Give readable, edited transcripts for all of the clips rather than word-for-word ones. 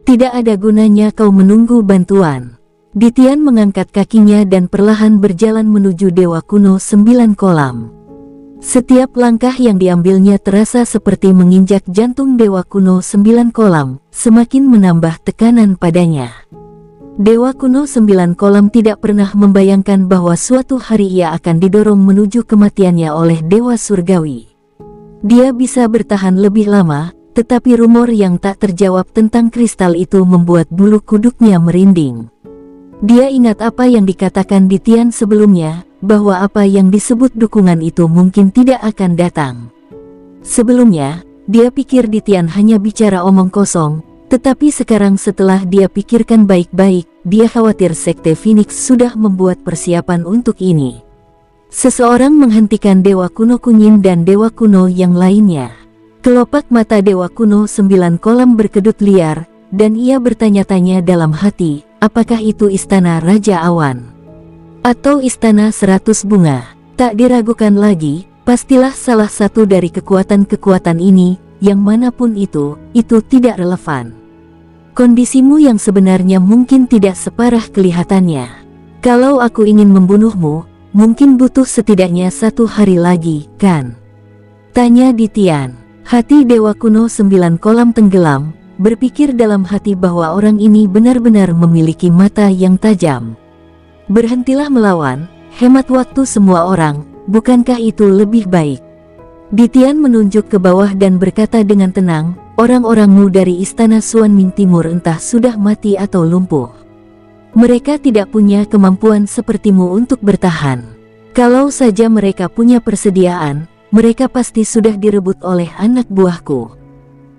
Tidak ada gunanya kau menunggu bantuan. Ditian mengangkat kakinya dan perlahan berjalan menuju Dewa Kuno 9 Kolam. Setiap langkah yang diambilnya terasa seperti menginjak jantung Dewa Kuno 9 Kolam, semakin menambah tekanan padanya. Dewa Kuno 9 Kolam tidak pernah membayangkan bahwa suatu hari ia akan didorong menuju kematiannya oleh Dewa Surgawi. Dia bisa bertahan lebih lama, tetapi rumor yang tak terjawab tentang kristal itu membuat bulu kuduknya merinding. Dia ingat apa yang dikatakan Ditian sebelumnya, bahwa apa yang disebut dukungan itu mungkin tidak akan datang. Sebelumnya, dia pikir Ditian hanya bicara omong kosong, tetapi sekarang setelah dia pikirkan baik-baik, dia khawatir Sekte Phoenix sudah membuat persiapan untuk ini. Seseorang menghentikan Dewa Kuno Kunyit dan Dewa Kuno yang lainnya. Kelopak mata Dewa Kuno 9 Kolam berkedut liar, dan ia bertanya-tanya dalam hati, apakah itu istana Raja Awan? Atau istana 100 bunga? Tak diragukan lagi, pastilah salah satu dari kekuatan-kekuatan ini, yang manapun itu tidak relevan. Kondisimu yang sebenarnya mungkin tidak separah kelihatannya. Kalau aku ingin membunuhmu, mungkin butuh setidaknya 1 hari lagi, kan? Tanya Ditian. Hati Dewa Kuno 9 Kolam tenggelam, berpikir dalam hati bahwa orang ini benar-benar memiliki mata yang tajam. Berhentilah melawan, hemat waktu semua orang, bukankah itu lebih baik? Ditian menunjuk ke bawah dan berkata dengan tenang, orang-orangmu dari Istana Xuanming Timur entah sudah mati atau lumpuh. Mereka tidak punya kemampuan sepertimu untuk bertahan. Kalau saja mereka punya persediaan, mereka pasti sudah direbut oleh anak buahku.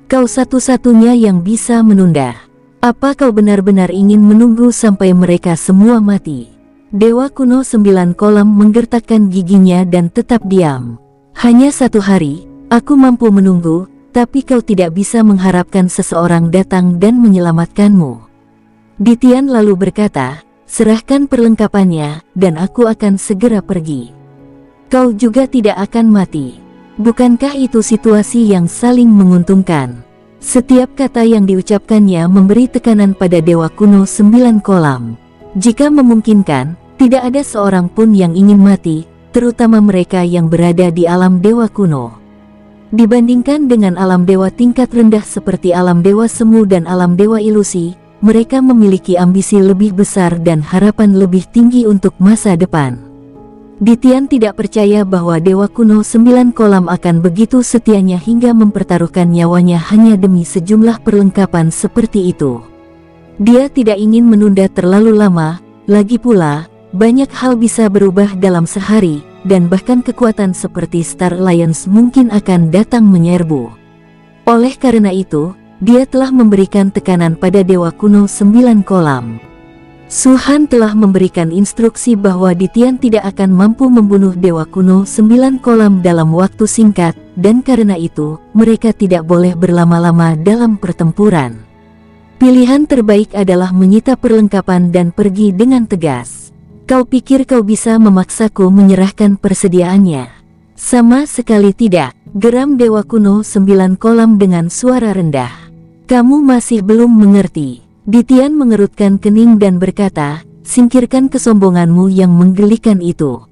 Kau satu-satunya yang bisa menunda. Apa kau benar-benar ingin menunggu sampai mereka semua mati? Dewa Kuno 9 Kolam menggertakkan giginya dan tetap diam. Hanya 1 hari, aku mampu menunggu, tapi kau tidak bisa mengharapkan seseorang datang dan menyelamatkanmu. Ditian lalu berkata, serahkan perlengkapannya, dan aku akan segera pergi. Kau juga tidak akan mati. Bukankah itu situasi yang saling menguntungkan? Setiap kata yang diucapkannya memberi tekanan pada Dewa Kuno 9 Kolam. Jika memungkinkan, tidak ada seorang pun yang ingin mati, terutama mereka yang berada di alam Dewa Kuno. Dibandingkan dengan alam dewa tingkat rendah seperti alam Dewa Semu dan alam Dewa Ilusi, mereka memiliki ambisi lebih besar dan harapan lebih tinggi untuk masa depan. Ditian tidak percaya bahwa Dewa Kuno 9 Kolam akan begitu setianya hingga mempertaruhkan nyawanya hanya demi sejumlah perlengkapan seperti itu. Dia tidak ingin menunda terlalu lama, lagi pula, banyak hal bisa berubah dalam sehari, dan bahkan kekuatan seperti Star Alliance mungkin akan datang menyerbu. Oleh karena itu, dia telah memberikan tekanan pada Dewa Kuno 9 Kolam. Suhan telah memberikan instruksi bahwa Ditian tidak akan mampu membunuh Dewa Kuno 9 Kolam dalam waktu singkat, dan karena itu, mereka tidak boleh berlama-lama dalam pertempuran. Pilihan terbaik adalah menyita perlengkapan dan pergi dengan tegas. Kau pikir kau bisa memaksaku menyerahkan persediaannya? Sama sekali tidak, geram Dewa Kuno 9 Kolam dengan suara rendah. Kamu masih belum mengerti. Ditian mengerutkan kening dan berkata, singkirkan kesombonganmu yang menggelikan itu.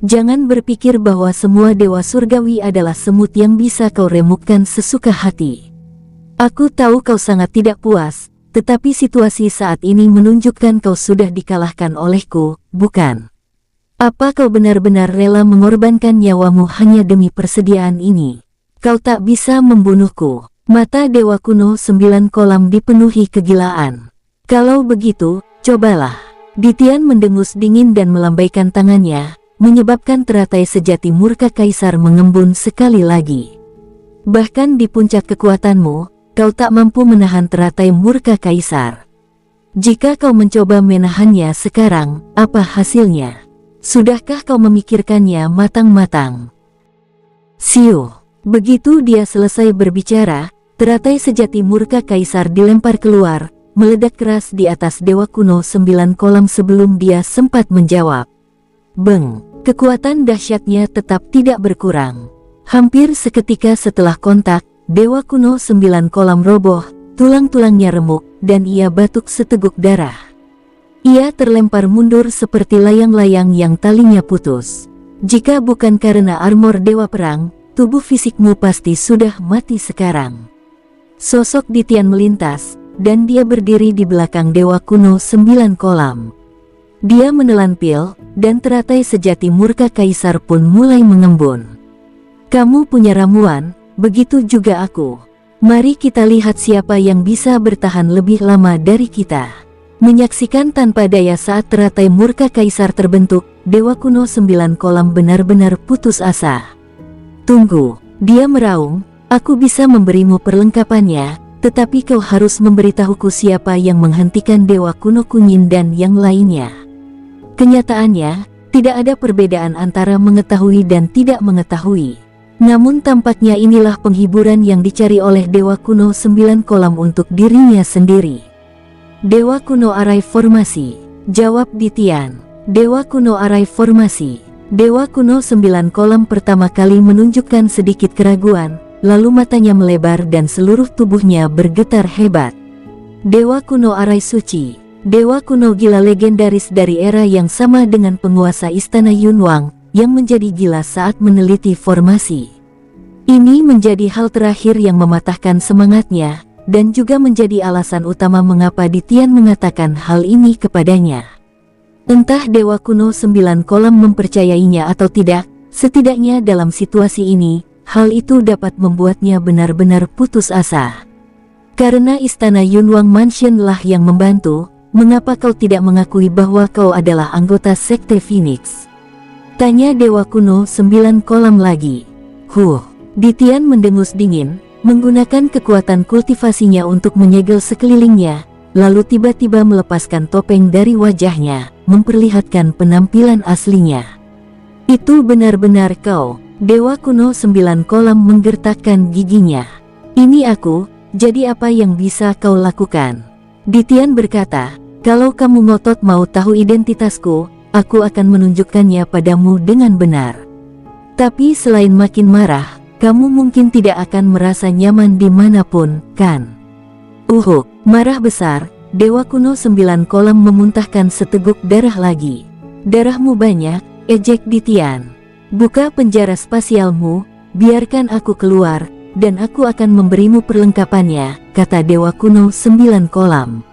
Jangan berpikir bahwa semua dewa surgawi adalah semut yang bisa kau remukkan sesuka hati. Aku tahu kau sangat tidak puas, tetapi situasi saat ini menunjukkan kau sudah dikalahkan olehku, bukan? Apa kau benar-benar rela mengorbankan nyawamu hanya demi persediaan ini? Kau tak bisa membunuhku. Mata Dewa Kuno 9 Kolam dipenuhi kegilaan. Kalau begitu, cobalah. Ditian mendengus dingin dan melambaikan tangannya, menyebabkan teratai sejati murka Kaisar mengembun sekali lagi. Bahkan di puncak kekuatanmu, kau tak mampu menahan teratai murka Kaisar. Jika kau mencoba menahannya sekarang, apa hasilnya? Sudahkah kau memikirkannya matang-matang? Siu. Begitu dia selesai berbicara, teratai sejati murka Kaisar dilempar keluar, meledak keras di atas Dewa Kuno 9 Kolam sebelum dia sempat menjawab. Beng, kekuatan dahsyatnya tetap tidak berkurang. Hampir seketika setelah kontak, Dewa Kuno 9 Kolam roboh, tulang-tulangnya remuk, dan ia batuk seteguk darah. Ia terlempar mundur seperti layang-layang yang talinya putus. Jika bukan karena armor Dewa Perang, tubuh fisikmu pasti sudah mati sekarang. Sosok Ditian melintas, dan dia berdiri di belakang Dewa Kuno 9 Kolam. Dia menelan pil, dan teratai sejati murka Kaisar pun mulai mengembun. Kamu punya ramuan, begitu juga aku. Mari kita lihat siapa yang bisa bertahan lebih lama dari kita. Menyaksikan tanpa daya saat teratai murka Kaisar terbentuk, Dewa Kuno 9 Kolam benar-benar putus asa. Tunggu, dia meraung, aku bisa memberimu perlengkapannya, tetapi kau harus memberitahuku siapa yang menghentikan Dewa Kuno Kunyit dan yang lainnya. Kenyataannya, tidak ada perbedaan antara mengetahui dan tidak mengetahui. Namun tampaknya inilah penghiburan yang dicari oleh Dewa Kuno 9 Kolam untuk dirinya sendiri. Dewa Kuno Arai Formasi, jawab Ditian. Dewa Kuno Arai Formasi. Dewa Kuno 9 Kolam pertama kali menunjukkan sedikit keraguan, lalu matanya melebar dan seluruh tubuhnya bergetar hebat. Dewa Kuno Arai Suci. Dewa kuno gila legendaris dari era yang sama dengan penguasa istana Yunwang, yang menjadi gila saat meneliti formasi. Ini menjadi hal terakhir yang mematahkan semangatnya, dan juga menjadi alasan utama mengapa Ditian mengatakan hal ini kepadanya. Entah Dewa Kuno 9 Kolam mempercayainya atau tidak, setidaknya dalam situasi ini, hal itu dapat membuatnya benar-benar putus asa. Karena istana Yunwang Mansion lah yang membantu, mengapa kau tidak mengakui bahwa kau adalah anggota Sekte Phoenix? Tanya Dewa Kuno 9 Kolam lagi. Ditian mendengus dingin, menggunakan kekuatan kultivasinya untuk menyegel sekelilingnya, lalu tiba-tiba melepaskan topeng dari wajahnya, memperlihatkan penampilan aslinya. Itu benar-benar kau, Dewa Kuno 9 Kolam menggertakkan giginya. Ini aku, jadi apa yang bisa kau lakukan? Ditian berkata, kalau kamu ngotot mau tahu identitasku, aku akan menunjukkannya padamu dengan benar. Tapi selain makin marah, kamu mungkin tidak akan merasa nyaman dimanapun, kan? Marah besar, Dewa Kuno 9 Kolam memuntahkan seteguk darah lagi. Darahmu banyak, ejek Ditian. Buka penjara spasialmu, biarkan aku keluar, dan aku akan memberimu perlengkapannya, kata Dewa Kuno 9 Kolam.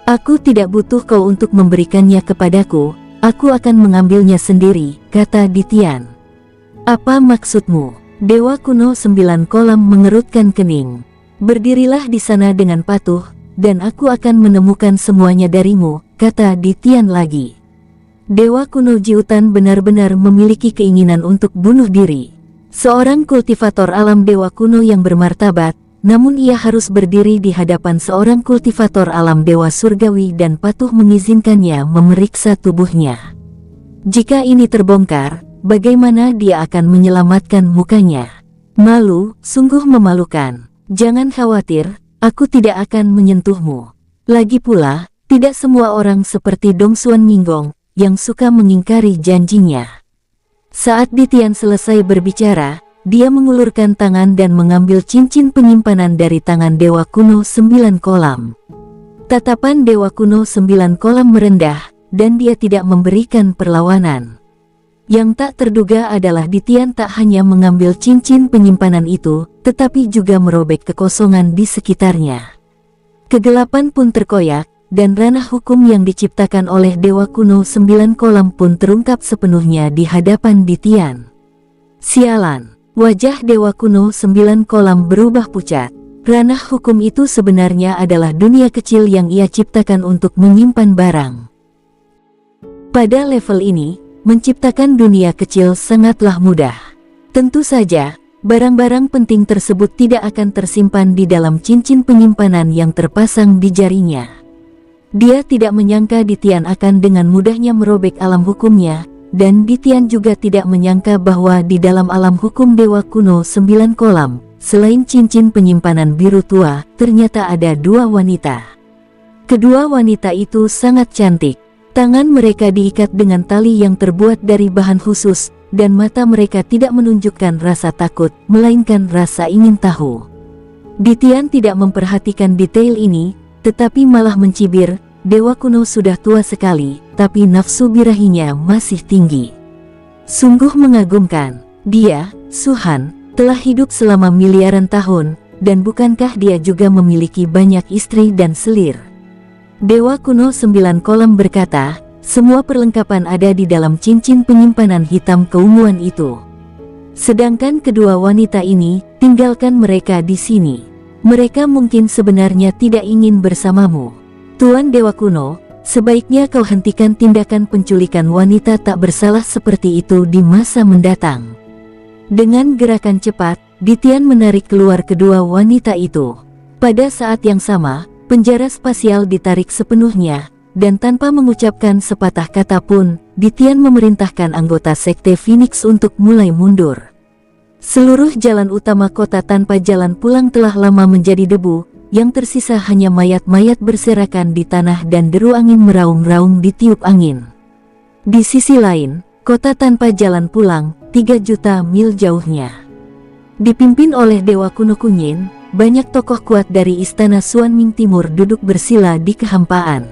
Aku tidak butuh kau untuk memberikannya kepadaku, aku akan mengambilnya sendiri, kata Ditian. Apa maksudmu? Dewa Kuno 9 Kolam mengerutkan kening. Berdirilah di sana dengan patuh, dan aku akan menemukan semuanya darimu, kata Ditian lagi. Dewa Kuno Jiutan benar-benar memiliki keinginan untuk bunuh diri. Seorang kultivator alam Dewa Kuno yang bermartabat, namun ia harus berdiri di hadapan seorang kultivator alam Dewa Surgawi dan patuh mengizinkannya memeriksa tubuhnya. Jika ini terbongkar, bagaimana dia akan menyelamatkan mukanya? Malu, sungguh memalukan. Jangan khawatir, aku tidak akan menyentuhmu. Lagi pula, tidak semua orang seperti Dongsuan Minggong, yang suka mengingkari janjinya. Saat Ditian selesai berbicara, dia mengulurkan tangan dan mengambil cincin penyimpanan dari tangan Dewa Kuno 9 Kolam. Tatapan Dewa Kuno 9 Kolam merendah, dan dia tidak memberikan perlawanan. Yang tak terduga adalah Ditian tak hanya mengambil cincin penyimpanan itu, tetapi juga merobek kekosongan di sekitarnya. Kegelapan pun terkoyak, dan ranah hukum yang diciptakan oleh Dewa Kuno 9 Kolam pun terungkap sepenuhnya di hadapan Ditian. Sialan, wajah Dewa Kuno 9 Kolam berubah pucat. Ranah hukum itu sebenarnya adalah dunia kecil yang ia ciptakan untuk menyimpan barang. Pada level ini, menciptakan dunia kecil sangatlah mudah. Tentu saja, barang-barang penting tersebut tidak akan tersimpan di dalam cincin penyimpanan yang terpasang di jarinya. Dia tidak menyangka Ditian akan dengan mudahnya merobek alam hukumnya, dan Ditian juga tidak menyangka bahwa di dalam alam hukum Dewa Kuno 9 Kolam, selain cincin penyimpanan biru tua, ternyata ada dua wanita. Kedua wanita itu sangat cantik. Tangan mereka diikat dengan tali yang terbuat dari bahan khusus, dan mata mereka tidak menunjukkan rasa takut, melainkan rasa ingin tahu. Ditian tidak memperhatikan detail ini, tetapi malah mencibir, dewa kuno sudah tua sekali, tapi nafsu birahinya masih tinggi. Sungguh mengagumkan, dia, Suhan, telah hidup selama miliaran tahun, dan bukankah dia juga memiliki banyak istri dan selir? Dewa kuno 9 kolam berkata, semua perlengkapan ada di dalam cincin penyimpanan hitam keunguan itu. Sedangkan kedua wanita ini, tinggalkan mereka di sini. Mereka mungkin sebenarnya tidak ingin bersamamu. Tuan Dewa Kuno, sebaiknya kau hentikan tindakan penculikan wanita tak bersalah seperti itu di masa mendatang. Dengan gerakan cepat, Ditian menarik keluar kedua wanita itu. Pada saat yang sama, penjara spasial ditarik sepenuhnya, dan tanpa mengucapkan sepatah kata pun, Ditian memerintahkan anggota Sekte Phoenix untuk mulai mundur. Seluruh jalan utama kota tanpa jalan pulang telah lama menjadi debu, yang tersisa hanya mayat-mayat berserakan di tanah dan deru angin meraung-raung ditiup angin. Di sisi lain, kota tanpa jalan pulang, 3 juta mil jauhnya. Dipimpin oleh Dewa Kuno Kunyin, banyak tokoh kuat dari istana Xuanming Timur duduk bersila di kehampaan.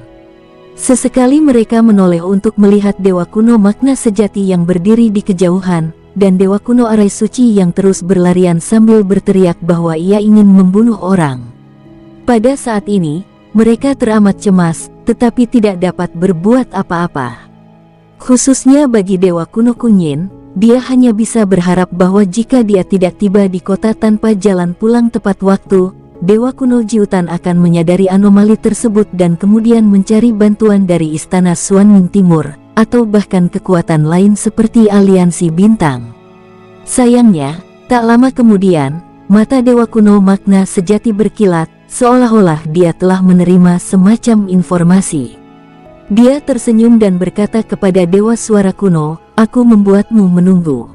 Sesekali mereka menoleh untuk melihat Dewa Kuno Makna Sejati yang berdiri di kejauhan, dan Dewa Kuno Arai Suci yang terus berlarian sambil berteriak bahwa ia ingin membunuh orang. Pada saat ini, mereka teramat cemas, tetapi tidak dapat berbuat apa-apa. Khususnya bagi Dewa Kuno Kunyin, dia hanya bisa berharap bahwa jika dia tidak tiba di kota tanpa jalan pulang tepat waktu, Dewa Kuno Jiutan akan menyadari anomali tersebut dan kemudian mencari bantuan dari istana Xuanming Timur, atau bahkan kekuatan lain seperti aliansi bintang. Sayangnya, tak lama kemudian, mata Dewa Kuno Makna Sejati berkilat, seolah-olah dia telah menerima semacam informasi. Dia tersenyum dan berkata kepada Dewa Suara Kuno, "Aku membuatmu menunggu."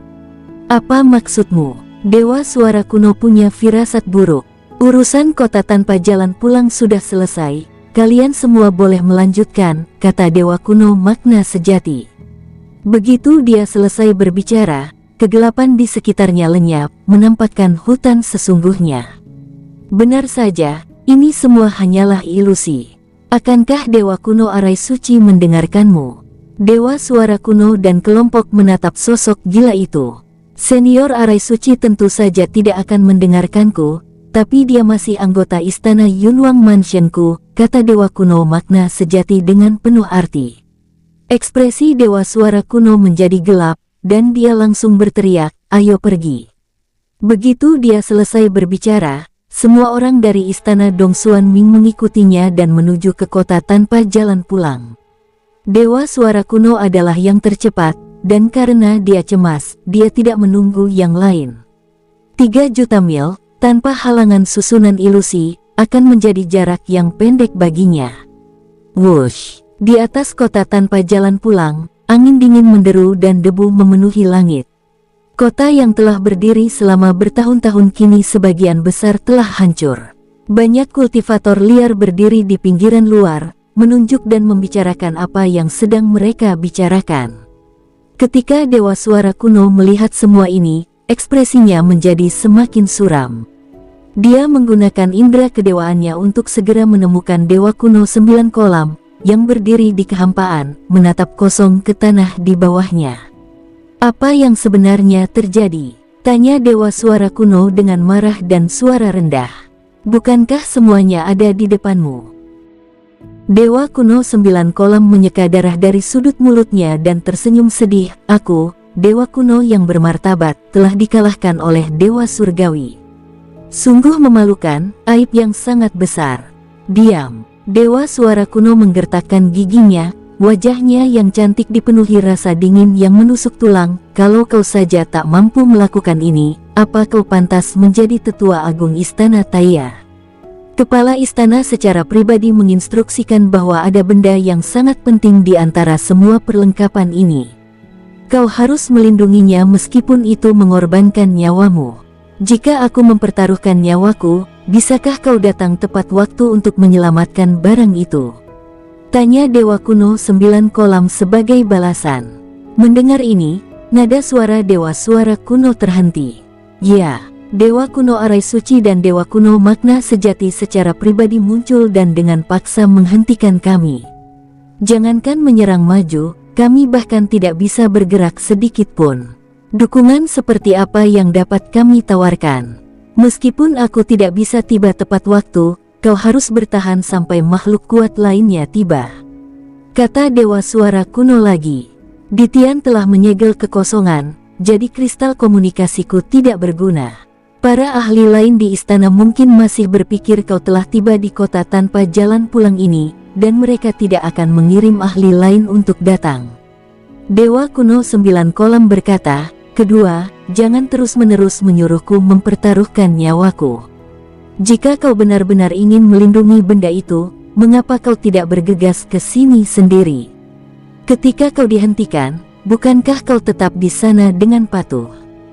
"Apa maksudmu?" Dewa Suara Kuno punya firasat buruk. "Urusan kota tanpa jalan pulang sudah selesai, kalian semua boleh melanjutkan," kata Dewa Kuno Makna Sejati. Begitu dia selesai berbicara, kegelapan di sekitarnya lenyap, menampakkan hutan sesungguhnya. Benar saja, ini semua hanyalah ilusi. Akankah Dewa Kuno Arai Suci mendengarkanmu? Dewa Suara Kuno dan kelompok menatap sosok gila itu. Senior Arai Suci tentu saja tidak akan mendengarkanku, tapi dia masih anggota istana Yunwang Mansionku, kata Dewa Kuno Makna Sejati dengan penuh arti. Ekspresi Dewa Suara Kuno menjadi gelap, dan dia langsung berteriak, "Ayo pergi." Begitu dia selesai berbicara, semua orang dari istana Dong Xuanming mengikutinya dan menuju ke kota tanpa jalan pulang. Dewa Suara Kuno adalah yang tercepat, dan karena dia cemas, dia tidak menunggu yang lain. 3 juta mil, tanpa halangan susunan ilusi, akan menjadi jarak yang pendek baginya. Wush! Di atas kota tanpa jalan pulang, angin dingin menderu dan debu memenuhi langit. Kota yang telah berdiri selama bertahun-tahun kini sebagian besar telah hancur. Banyak kultivator liar berdiri di pinggiran luar, menunjuk dan membicarakan apa yang sedang mereka bicarakan. Ketika Dewa Suara Kuno melihat semua ini, ekspresinya menjadi semakin suram. Dia menggunakan indera kedewaannya untuk segera menemukan Dewa Kuno 9 kolam, yang berdiri di kehampaan, menatap kosong ke tanah di bawahnya. "Apa yang sebenarnya terjadi?" tanya Dewa Suara Kuno dengan marah dan suara rendah. "Bukankah semuanya ada di depanmu?" Dewa Kuno 9 kolam menyeka darah dari sudut mulutnya dan tersenyum sedih. "Aku, Dewa Kuno yang bermartabat, telah dikalahkan oleh Dewa Surgawi. Sungguh memalukan, aib yang sangat besar." "Diam." Dewa Suara Kuno menggertakkan giginya, wajahnya yang cantik dipenuhi rasa dingin yang menusuk tulang. "Kalau kau saja tak mampu melakukan ini, apa kau pantas menjadi tetua agung istana Taiya?" Kepala istana secara pribadi menginstruksikan bahwa ada benda yang sangat penting di antara semua perlengkapan ini. "Kau harus melindunginya meskipun itu mengorbankan nyawamu. Jika aku mempertaruhkan nyawaku, bisakah kau datang tepat waktu untuk menyelamatkan barang itu?" tanya Dewa Kuno 9 kolam sebagai balasan. Mendengar ini, nada suara Dewa Suara Kuno terhenti. "Ya, Dewa kuno arai suci dan dewa kuno makna sejati secara pribadi muncul dan dengan paksa menghentikan kami. Jangankan menyerang maju, kami bahkan tidak bisa bergerak sedikit pun. Dukungan seperti apa yang dapat kami tawarkan? Meskipun aku tidak bisa tiba tepat waktu, kau harus bertahan sampai makhluk kuat lainnya tiba. Kata dewa suara kuno lagi. Ditian telah menyegel kekosongan, jadi kristal komunikasiku tidak berguna. Para ahli lain di istana mungkin masih berpikir kau telah tiba di kota tanpa jalan pulang ini, dan mereka tidak akan mengirim ahli lain untuk datang. Dewa kuno 9 kolam berkata, kedua, jangan terus-menerus menyuruhku mempertaruhkan nyawaku. Jika kau benar-benar ingin melindungi benda itu, mengapa kau tidak bergegas ke sini sendiri? Ketika kau dihentikan, bukankah kau tetap di sana dengan patuh?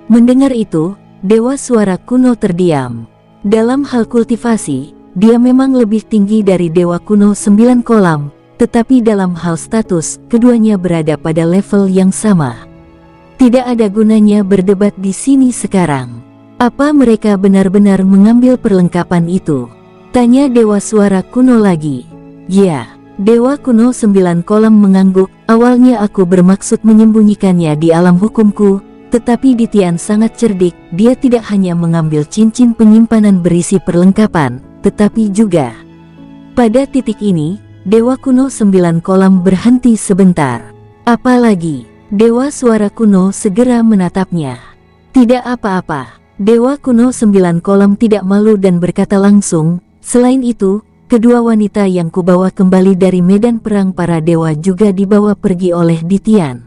Mendengar itu, dewa suara kuno terdiam. Dalam hal kultivasi, dia memang lebih tinggi dari dewa kuno 9 kolam, tetapi dalam hal status, keduanya berada pada level yang sama. Tidak ada gunanya berdebat di sini sekarang. Apa mereka benar-benar mengambil perlengkapan itu? Tanya dewa suara kuno lagi. Ya, dewa kuno 9 kolam mengangguk. Awalnya aku bermaksud menyembunyikannya di alam hukumku, tetapi Ditian sangat cerdik. Dia tidak hanya mengambil cincin penyimpanan berisi perlengkapan, tetapi juga. Pada titik ini, dewa kuno 9 kolam berhenti sebentar. Apalagi, dewa suara kuno segera menatapnya. Tidak apa-apa. Dewa kuno 9 kolam tidak malu dan berkata langsung, selain itu, kedua wanita yang kubawa kembali dari medan perang para dewa juga dibawa pergi oleh Ditian.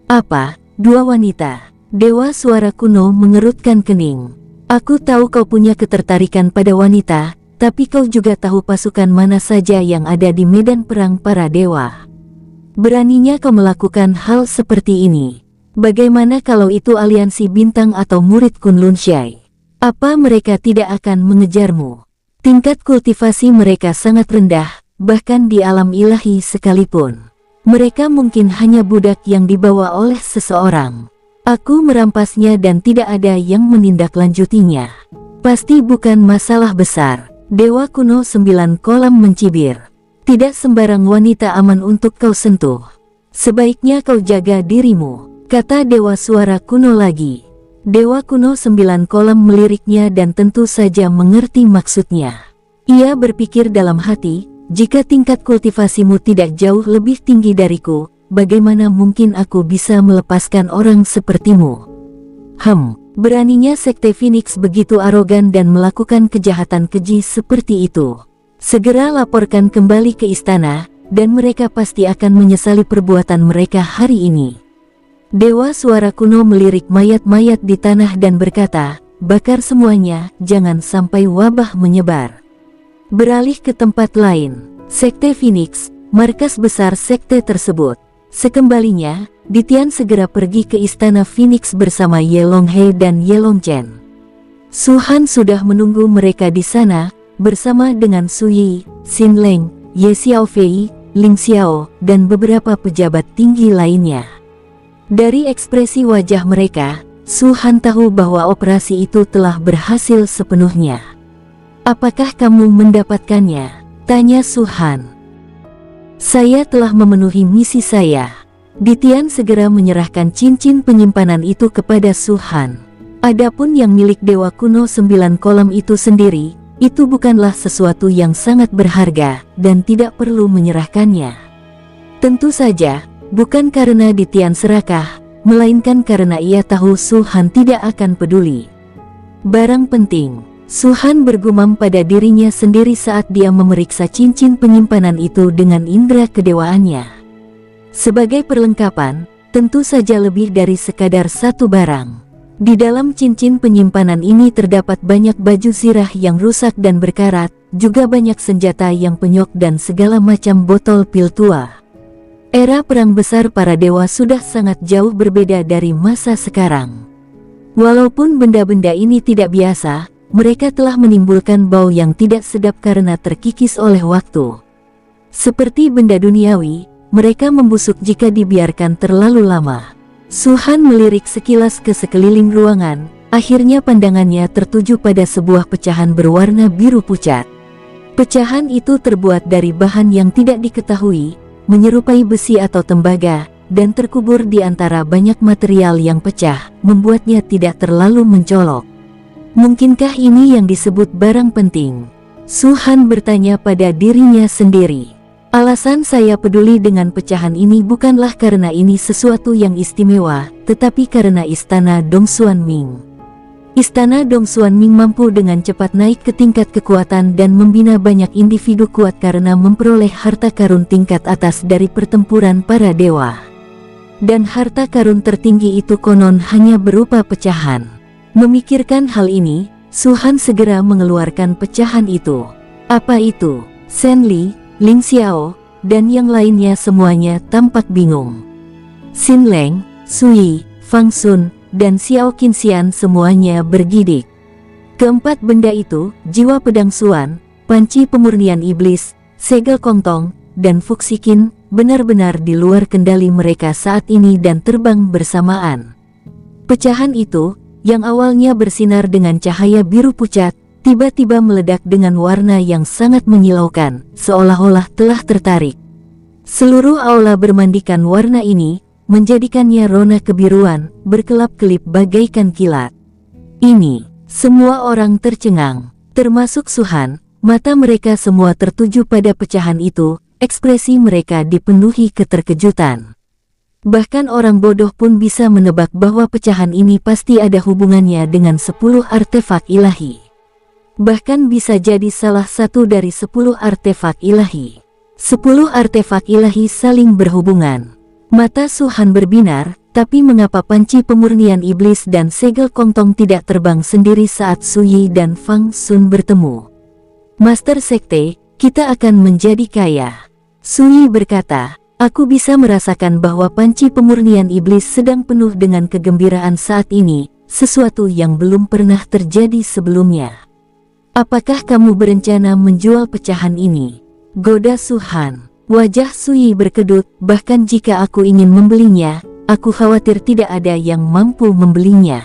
Apa? 2 wanita? Dewa suara kuno mengerutkan kening. Aku tahu kau punya ketertarikan pada wanita, tapi kau juga tahu pasukan mana saja yang ada di medan perang para dewa. Beraninya kau melakukan hal seperti ini. Bagaimana kalau itu aliansi bintang atau murid Kunlun Shai? Apa mereka tidak akan mengejarmu? Tingkat kultivasi mereka sangat rendah, bahkan di alam ilahi sekalipun. Mereka mungkin hanya budak yang dibawa oleh seseorang. Aku merampasnya dan tidak ada yang menindaklanjutinya. Pasti bukan masalah besar. Dewa kuno 9 kolam mencibir. Tidak sembarang wanita aman untuk kau sentuh. Sebaiknya kau jaga dirimu, kata dewa suara kuno lagi. Dewa kuno 9 kolam meliriknya dan tentu saja mengerti maksudnya. Ia berpikir dalam hati, jika tingkat kultivasimu tidak jauh lebih tinggi dariku, bagaimana mungkin aku bisa melepaskan orang sepertimu? Beraninya Sekte Phoenix begitu arogan dan melakukan kejahatan keji seperti itu. Segera laporkan kembali ke istana, dan mereka pasti akan menyesali perbuatan mereka hari ini. Dewa suara kuno melirik mayat-mayat di tanah dan berkata, bakar semuanya, jangan sampai wabah menyebar. Beralih ke tempat lain, Sekte Phoenix, markas besar sekte tersebut. Sekembalinya, Ditian segera pergi ke istana Phoenix bersama Ye Longhe dan Ye Longchen. Su Han sudah menunggu mereka di sana, bersama dengan Su Yi, Xin Leng, Ye Xiaofei, Ling Xiao, dan beberapa pejabat tinggi lainnya. Dari ekspresi wajah mereka, Su Han tahu bahwa operasi itu telah berhasil sepenuhnya. Apakah kamu mendapatkannya? Tanya Su Han. Saya telah memenuhi misi saya. Ditian segera menyerahkan cincin penyimpanan itu kepada Su Han. Adapun yang milik dewa kuno 9 kolam itu sendiri, itu bukanlah sesuatu yang sangat berharga, dan tidak perlu menyerahkannya. Tentu saja, bukan karena Ditian serakah, melainkan karena ia tahu Su Han tidak akan peduli. Barang penting, Su Han bergumam pada dirinya sendiri saat dia memeriksa cincin penyimpanan itu dengan indera kedewaannya. Sebagai perlengkapan, tentu saja lebih dari sekadar satu barang. Di dalam cincin penyimpanan ini terdapat banyak baju zirah yang rusak dan berkarat, juga banyak senjata yang penyok dan segala macam botol pil tua. Era perang besar para dewa sudah sangat jauh berbeda dari masa sekarang. Walaupun benda-benda ini tidak biasa, mereka telah menimbulkan bau yang tidak sedap karena terkikis oleh waktu. Seperti benda duniawi, mereka membusuk jika dibiarkan terlalu lama. Su Han melirik sekilas ke sekeliling ruangan. Akhirnya pandangannya tertuju pada sebuah pecahan berwarna biru pucat. Pecahan itu terbuat dari bahan yang tidak diketahui, menyerupai besi atau tembaga, dan terkubur di antara banyak material yang pecah, membuatnya tidak terlalu mencolok. Mungkinkah ini yang disebut barang penting? Su Han bertanya pada dirinya sendiri. Alasan saya peduli dengan pecahan ini bukanlah karena ini sesuatu yang istimewa, tetapi karena istana Dongsuan Ming. Istana Dongsuan Ming mampu dengan cepat naik ke tingkat kekuatan dan membina banyak individu kuat karena memperoleh harta karun tingkat atas dari pertempuran para dewa. Dan harta karun tertinggi itu konon hanya berupa pecahan. Memikirkan hal ini, Su Han segera mengeluarkan pecahan itu. Apa itu? Shen Li, Ling Xiao, dan yang lainnya semuanya tampak bingung. Xin Leng, Sui, Fang Sun, dan Xiao Qinxian semuanya bergidik. Keempat benda itu, jiwa pedang Suan, panci pemurnian iblis, segel Kongtong, dan Fuxiqin, benar-benar di luar kendali mereka saat ini dan terbang bersamaan. Pecahan itu, yang awalnya bersinar dengan cahaya biru pucat, tiba-tiba meledak dengan warna yang sangat menyilaukan, seolah-olah telah tertarik. Seluruh aula bermandikan warna ini, menjadikannya rona kebiruan, berkelap-kelip bagaikan kilat. Ini, semua orang tercengang, termasuk Su Han, mata mereka semua tertuju pada pecahan itu, ekspresi mereka dipenuhi keterkejutan. Bahkan orang bodoh pun bisa menebak bahwa pecahan ini pasti ada hubungannya dengan 10 artefak ilahi. Bahkan bisa jadi salah satu dari 10 artefak ilahi. 10 artefak ilahi saling berhubungan. Mata Su Han berbinar, tapi mengapa panci pemurnian iblis dan segel Kongtong tidak terbang sendiri saat Su Yi dan Fang Sun bertemu? Master Sekte, kita akan menjadi kaya. Su Yi berkata, aku bisa merasakan bahwa panci pemurnian iblis sedang penuh dengan kegembiraan saat ini, sesuatu yang belum pernah terjadi sebelumnya. Apakah kamu berencana menjual pecahan ini? Goda Su Han. Wajah Su Yi berkedut, bahkan jika aku ingin membelinya, aku khawatir tidak ada yang mampu membelinya.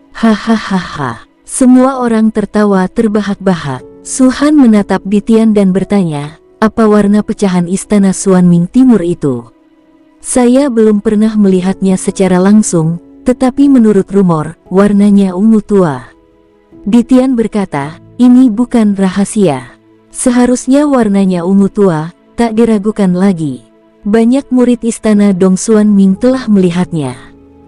Hahaha. Semua orang tertawa terbahak-bahak. Su Han menatap Ditian dan bertanya, apa warna pecahan istana Suan Ming Timur itu? Saya belum pernah melihatnya secara langsung, tetapi menurut rumor, warnanya ungu tua. Ditian berkata, ini bukan rahasia. Seharusnya warnanya ungu tua, tak diragukan lagi. Banyak murid istana Dongsuan Ming telah melihatnya.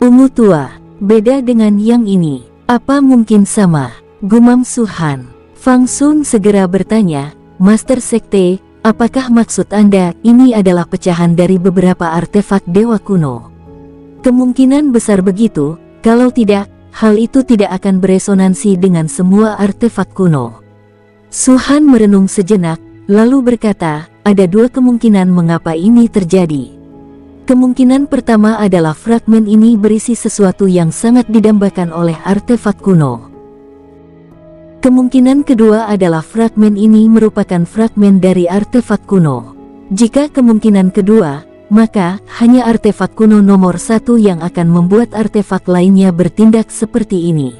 Ungu tua, beda dengan yang ini. Apa mungkin sama? Gumam Su Han. Fang Sun segera bertanya, Master Sekte, apakah maksud Anda ini adalah pecahan dari beberapa artefak dewa kuno? Kemungkinan besar begitu, kalau tidak, hal itu tidak akan beresonansi dengan semua artefak kuno. Su Han merenung sejenak, lalu berkata, ada dua kemungkinan mengapa ini terjadi. Kemungkinan pertama adalah fragmen ini berisi sesuatu yang sangat didambakan oleh artefak kuno. Kemungkinan kedua adalah fragmen ini merupakan fragmen dari artefak kuno. Jika kemungkinan kedua, maka hanya artefak kuno nomor 1 yang akan membuat artefak lainnya bertindak seperti ini.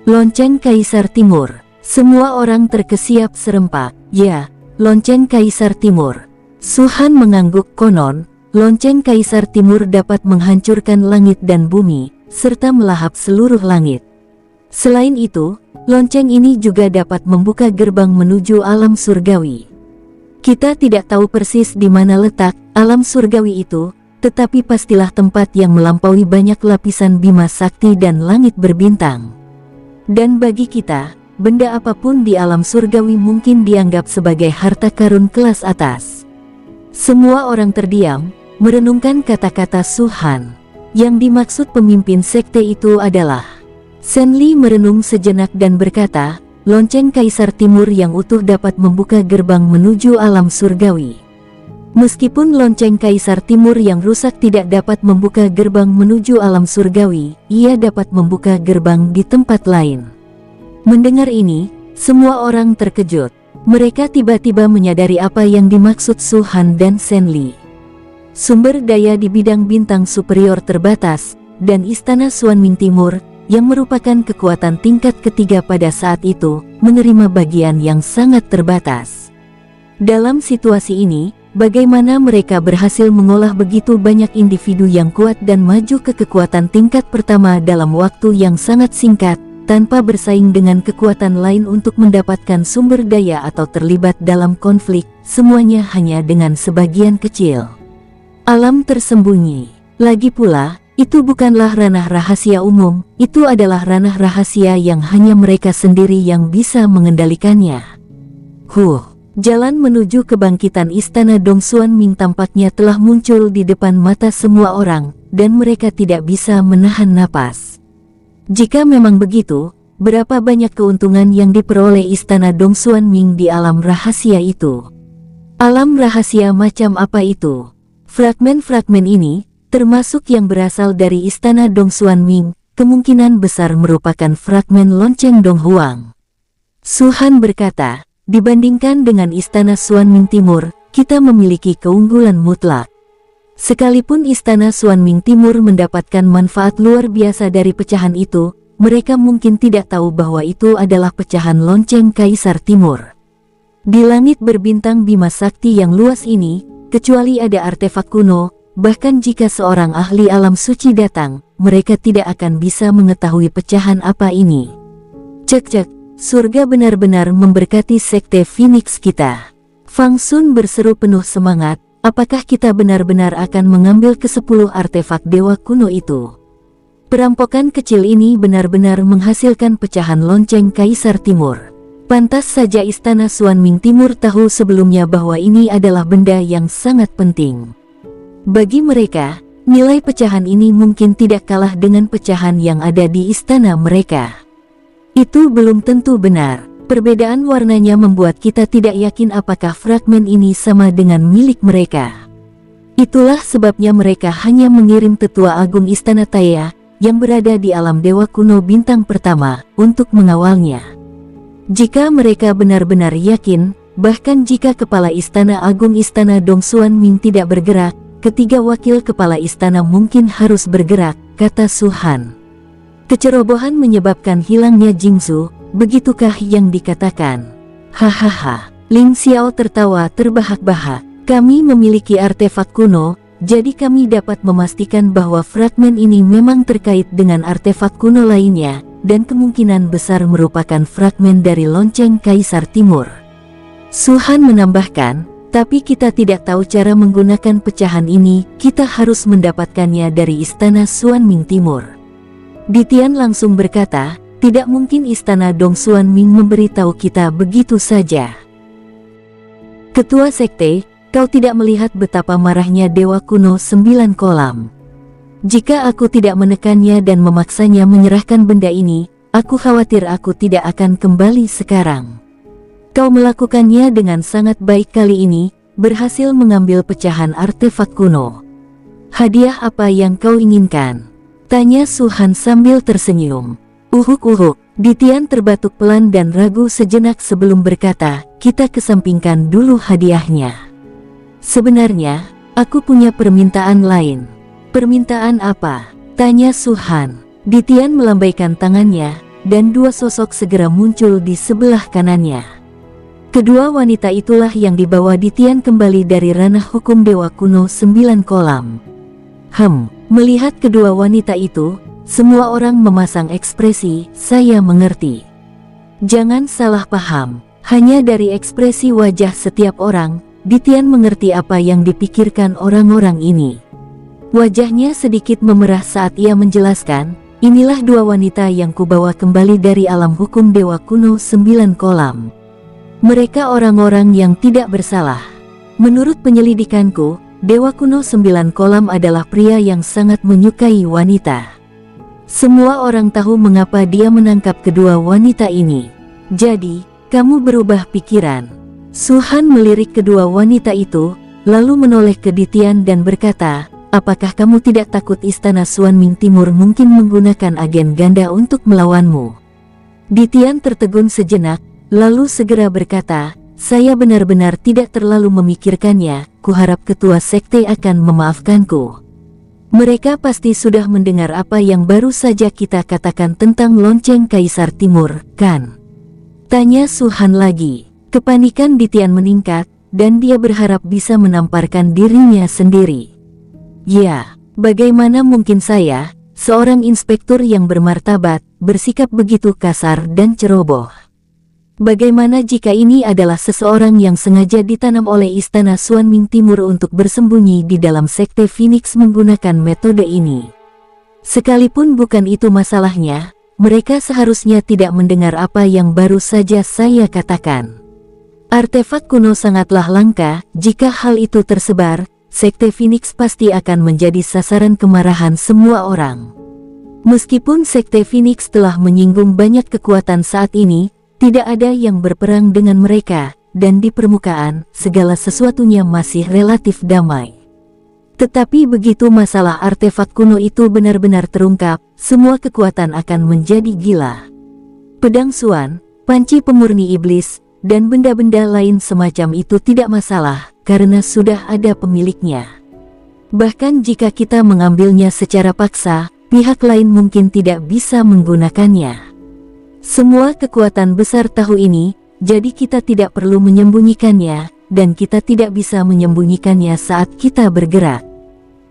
Lonceng Kaisar Timur. Semua orang terkesiap serempak. Ya, lonceng Kaisar Timur. Su Han mengangguk. Konon, lonceng Kaisar Timur dapat menghancurkan langit dan bumi, serta melahap seluruh langit. Selain itu, lonceng ini juga dapat membuka gerbang menuju alam surgawi. Kita tidak tahu persis di mana letak alam surgawi itu, tetapi pastilah tempat yang melampaui banyak lapisan bima sakti dan langit berbintang. Dan bagi kita, benda apapun di alam surgawi mungkin dianggap sebagai harta karun kelas atas. Semua orang terdiam, merenungkan kata-kata Su Han. Yang dimaksud pemimpin sekte itu adalah... Shen Li merenung sejenak dan berkata, lonceng Kaisar Timur yang utuh dapat membuka gerbang menuju alam surgawi. Meskipun lonceng Kaisar Timur yang rusak tidak dapat membuka gerbang menuju alam surgawi, ia dapat membuka gerbang di tempat lain. Mendengar ini, semua orang terkejut. Mereka tiba-tiba menyadari apa yang dimaksud Su Han dan Shen Li. Sumber daya di bidang bintang superior terbatas, dan istana Suan Ming Timur, yang merupakan kekuatan tingkat ketiga pada saat itu, menerima bagian yang sangat terbatas. Dalam situasi ini, bagaimana mereka berhasil mengolah begitu banyak individu yang kuat dan maju ke kekuatan tingkat pertama dalam waktu yang sangat singkat, tanpa bersaing dengan kekuatan lain untuk mendapatkan sumber daya atau terlibat dalam konflik, semuanya hanya dengan sebagian kecil. Alam tersembunyi. Lagi pula, itu bukanlah ranah rahasia umum, itu adalah ranah rahasia yang hanya mereka sendiri yang bisa mengendalikannya. Jalan menuju kebangkitan istana Dongsuan Ming tampaknya telah muncul di depan mata semua orang, dan mereka tidak bisa menahan napas. Jika memang begitu, berapa banyak keuntungan yang diperoleh istana Dongsuan Ming di alam rahasia itu? Alam rahasia macam apa itu? Fragmen-fragmen ini, termasuk yang berasal dari istana Dongsuan Ming, kemungkinan besar merupakan fragmen lonceng Dong Huang. Su Han berkata, dibandingkan dengan istana Suan Ming Timur, kita memiliki keunggulan mutlak. Sekalipun istana Suan Ming Timur mendapatkan manfaat luar biasa dari pecahan itu, mereka mungkin tidak tahu bahwa itu adalah pecahan lonceng Kaisar Timur. Di langit berbintang Bima Sakti yang luas ini, kecuali ada artefak kuno, bahkan jika seorang ahli alam suci datang, mereka tidak akan bisa mengetahui pecahan apa ini. Cek, surga benar-benar memberkati sekte Phoenix kita. Fang Sun berseru penuh semangat, apakah kita benar-benar akan mengambil ke-10 artefak dewa kuno itu? Perampokan kecil ini benar-benar menghasilkan pecahan lonceng Kaisar Timur. Pantas saja istana Suan Ming Timur tahu sebelumnya bahwa ini adalah benda yang sangat penting. Bagi mereka, nilai pecahan ini mungkin tidak kalah dengan pecahan yang ada di istana mereka. Itu belum tentu benar. Perbedaan warnanya membuat kita tidak yakin apakah fragmen ini sama dengan milik mereka. Itulah sebabnya mereka hanya mengirim tetua agung istana Taya, yang berada di alam dewa kuno bintang pertama, untuk mengawalnya. Jika mereka benar-benar yakin, bahkan jika kepala istana agung istana Dongsuan Ming tidak bergerak, ketiga wakil kepala istana mungkin harus bergerak, kata Su Han. Kecerobohan menyebabkan hilangnya Jingsu, begitukah yang dikatakan? Hahaha, Ling Xiao tertawa terbahak-bahak. Kami memiliki artefak kuno, jadi kami dapat memastikan bahwa fragmen ini memang terkait dengan artefak kuno lainnya, dan kemungkinan besar merupakan fragmen dari lonceng Kaisar Timur. Su Han menambahkan, tapi kita tidak tahu cara menggunakan pecahan ini, kita harus mendapatkannya dari istana Suan Ming Timur. Ditian langsung berkata, tidak mungkin istana Dongsuan Ming memberitahu kita begitu saja. Ketua Sekte, kau tidak melihat betapa marahnya Dewa Kuno 9 Kolam. Jika aku tidak menekannya dan memaksanya menyerahkan benda ini, aku khawatir aku tidak akan kembali sekarang. Kau melakukannya dengan sangat baik kali ini, berhasil mengambil pecahan artefak kuno. Hadiah apa yang kau inginkan? Tanya Su Han sambil tersenyum. Uhuk. Ditian terbatuk pelan dan ragu sejenak sebelum berkata, kita kesampingkan dulu hadiahnya. Sebenarnya, aku punya permintaan lain. Permintaan apa? Tanya Su Han. Ditian melambaikan tangannya, dan dua sosok segera muncul di sebelah kanannya. Kedua wanita itulah yang dibawa Ditian kembali dari ranah hukum Dewa Kuno 9 Kolam. Melihat kedua wanita itu, semua orang memasang ekspresi, saya mengerti. Jangan salah paham, hanya dari ekspresi wajah setiap orang, Ditian mengerti apa yang dipikirkan orang-orang ini. Wajahnya sedikit memerah saat ia menjelaskan, inilah dua wanita yang kubawa kembali dari alam hukum Dewa Kuno 9 Kolam. Mereka orang-orang yang tidak bersalah. Menurut penyelidikanku, Dewa Kuno 9 Kolam adalah pria yang sangat menyukai wanita. Semua orang tahu mengapa dia menangkap kedua wanita ini. Jadi, kamu berubah pikiran. Su Han melirik kedua wanita itu, lalu menoleh ke Ditian dan berkata, apakah kamu tidak takut istana Suan Ming Timur mungkin menggunakan agen ganda untuk melawanmu? Ditian tertegun sejenak, lalu segera berkata, saya benar-benar tidak terlalu memikirkannya, kuharap ketua sekte akan memaafkanku. Mereka pasti sudah mendengar apa yang baru saja kita katakan tentang lonceng Kaisar Timur, kan? Tanya Su-han lagi. Kepanikan di Tian meningkat, dan dia berharap bisa menamparkan dirinya sendiri. Ya, bagaimana mungkin saya, seorang inspektur yang bermartabat, bersikap begitu kasar dan ceroboh? Bagaimana jika ini adalah seseorang yang sengaja ditanam oleh Istana Xuanming Timur untuk bersembunyi di dalam Sekte Phoenix menggunakan metode ini? Sekalipun bukan itu masalahnya, mereka seharusnya tidak mendengar apa yang baru saja saya katakan. Artefak kuno sangatlah langka, jika hal itu tersebar, Sekte Phoenix pasti akan menjadi sasaran kemarahan semua orang. Meskipun Sekte Phoenix telah menyinggung banyak kekuatan saat ini, tidak ada yang berperang dengan mereka, dan di permukaan, segala sesuatunya masih relatif damai. Tetapi begitu masalah artefak kuno itu benar-benar terungkap, semua kekuatan akan menjadi gila. Pedang Xuan, panci pemurni iblis, dan benda-benda lain semacam itu tidak masalah, karena sudah ada pemiliknya. Bahkan jika kita mengambilnya secara paksa, pihak lain mungkin tidak bisa menggunakannya. Semua kekuatan besar tahu ini, jadi kita tidak perlu menyembunyikannya, dan kita tidak bisa menyembunyikannya saat kita bergerak.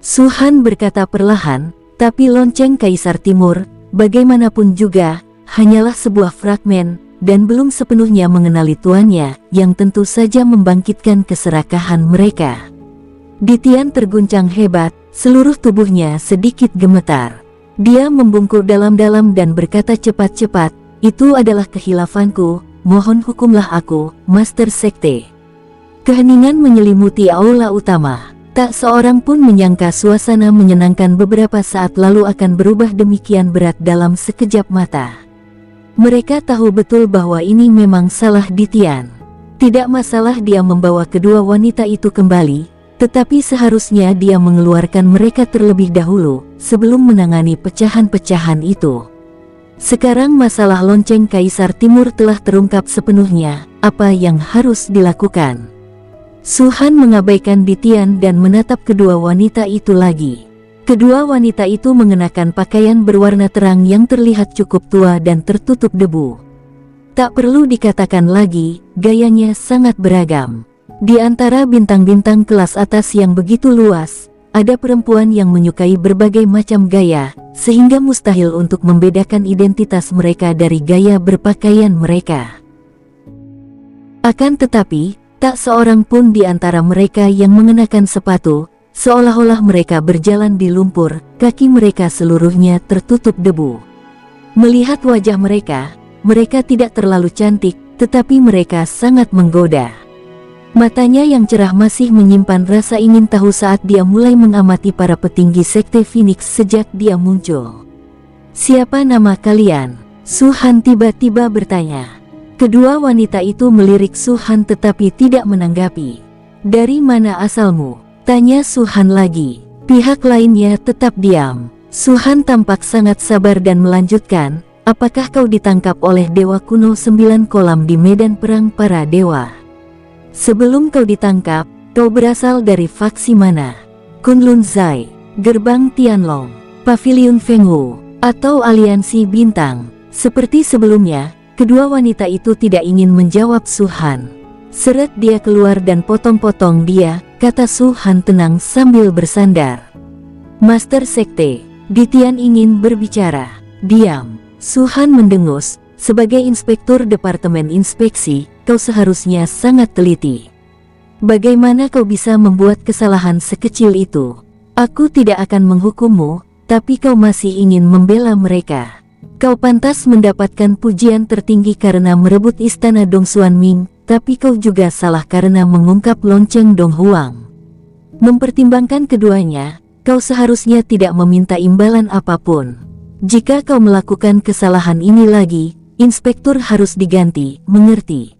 Su-han berkata perlahan, tapi lonceng Kaisar Timur, bagaimanapun juga, hanyalah sebuah fragmen, dan belum sepenuhnya mengenali tuannya, yang tentu saja membangkitkan keserakahan mereka. Ditian terguncang hebat, seluruh tubuhnya sedikit gemetar. Dia membungkuk dalam-dalam dan berkata cepat-cepat, "Itu adalah kehilafanku, mohon hukumlah aku, Master Sekte." Keheningan menyelimuti aula utama. Tak seorang pun menyangka suasana menyenangkan beberapa saat lalu akan berubah demikian berat dalam sekejap mata. Mereka tahu betul bahwa ini memang salah Ditian. Tidak masalah dia membawa kedua wanita itu kembali, tetapi seharusnya dia mengeluarkan mereka terlebih dahulu, sebelum menangani pecahan-pecahan itu. Sekarang masalah lonceng Kaisar Timur telah terungkap sepenuhnya, apa yang harus dilakukan? Su-han mengabaikan Ditian dan menatap kedua wanita itu lagi. Kedua wanita itu mengenakan pakaian berwarna terang yang terlihat cukup tua dan tertutup debu. Tak perlu dikatakan lagi, gayanya sangat beragam. Di antara bintang-bintang kelas atas yang begitu luas, ada perempuan yang menyukai berbagai macam gaya, sehingga mustahil untuk membedakan identitas mereka dari gaya berpakaian mereka. Akan tetapi, tak seorang pun di antara mereka yang mengenakan sepatu, seolah-olah mereka berjalan di lumpur, kaki mereka seluruhnya tertutup debu. Melihat wajah mereka, mereka tidak terlalu cantik, tetapi mereka sangat menggoda. Matanya yang cerah masih menyimpan rasa ingin tahu saat dia mulai mengamati para petinggi Sekte Phoenix sejak dia muncul. "Siapa nama kalian?" Su-han tiba-tiba bertanya. Kedua wanita itu melirik Su-han tetapi tidak menanggapi. "Dari mana asalmu?" tanya Su-han lagi. Pihak lainnya tetap diam. Su-han tampak sangat sabar dan melanjutkan, "Apakah kau ditangkap oleh Dewa Kuno 9 Kolam di medan perang para dewa? Sebelum kau ditangkap, kau berasal dari faksi mana? Kunlun Zai, Gerbang Tianlong, Pavilion Fengwu, atau Aliansi Bintang?" Seperti sebelumnya, kedua wanita itu tidak ingin menjawab Su-han. "Seret dia keluar dan potong-potong dia," kata Su-han tenang sambil bersandar. "Master Sekte, Ditian ingin berbicara." "Diam." Su-han mendengus, "Sebagai inspektur Departemen Inspeksi, kau seharusnya sangat teliti. Bagaimana kau bisa membuat kesalahan sekecil itu? Aku tidak akan menghukummu, tapi kau masih ingin membela mereka. Kau pantas mendapatkan pujian tertinggi karena merebut istana Dong Xuanming, tapi kau juga salah karena mengungkap lonceng Dong Huang. Mempertimbangkan keduanya, kau seharusnya tidak meminta imbalan apapun. Jika kau melakukan kesalahan ini lagi, inspektur harus diganti, mengerti?"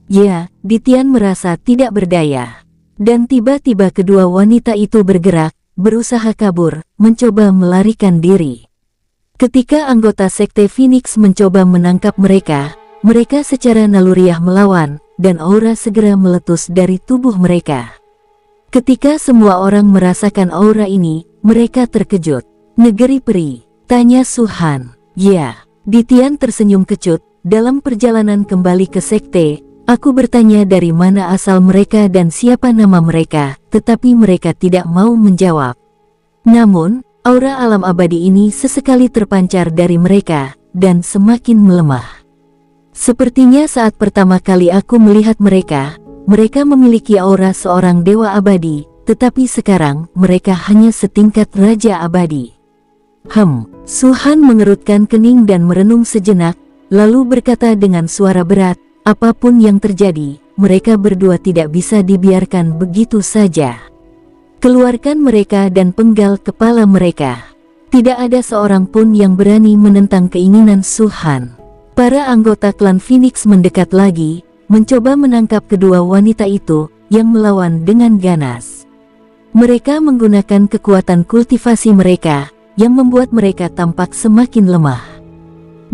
Ya, Ditian merasa tidak berdaya. Dan tiba-tiba kedua wanita itu bergerak, berusaha kabur, mencoba melarikan diri. Ketika anggota Sekte Phoenix mencoba menangkap mereka, mereka secara naluriah melawan, dan aura segera meletus dari tubuh mereka. Ketika semua orang merasakan aura ini, mereka terkejut. Negeri peri, tanya Suhan. Ya, Ditian tersenyum kecut. Dalam perjalanan kembali ke sekte, aku bertanya dari mana asal mereka dan siapa nama mereka, tetapi mereka tidak mau menjawab. Namun, aura alam abadi ini sesekali terpancar dari mereka, dan semakin melemah. Sepertinya saat pertama kali aku melihat mereka, mereka memiliki aura seorang dewa abadi, tetapi sekarang mereka hanya setingkat raja abadi. Suhan mengerutkan kening dan merenung sejenak, lalu berkata dengan suara berat, apapun yang terjadi, mereka berdua tidak bisa dibiarkan begitu saja. Keluarkan mereka dan penggal kepala mereka. Tidak ada seorang pun yang berani menentang keinginan Suhan. Para anggota klan Phoenix mendekat lagi, mencoba menangkap kedua wanita itu yang melawan dengan ganas. Mereka menggunakan kekuatan kultivasi mereka yang membuat mereka tampak semakin lemah.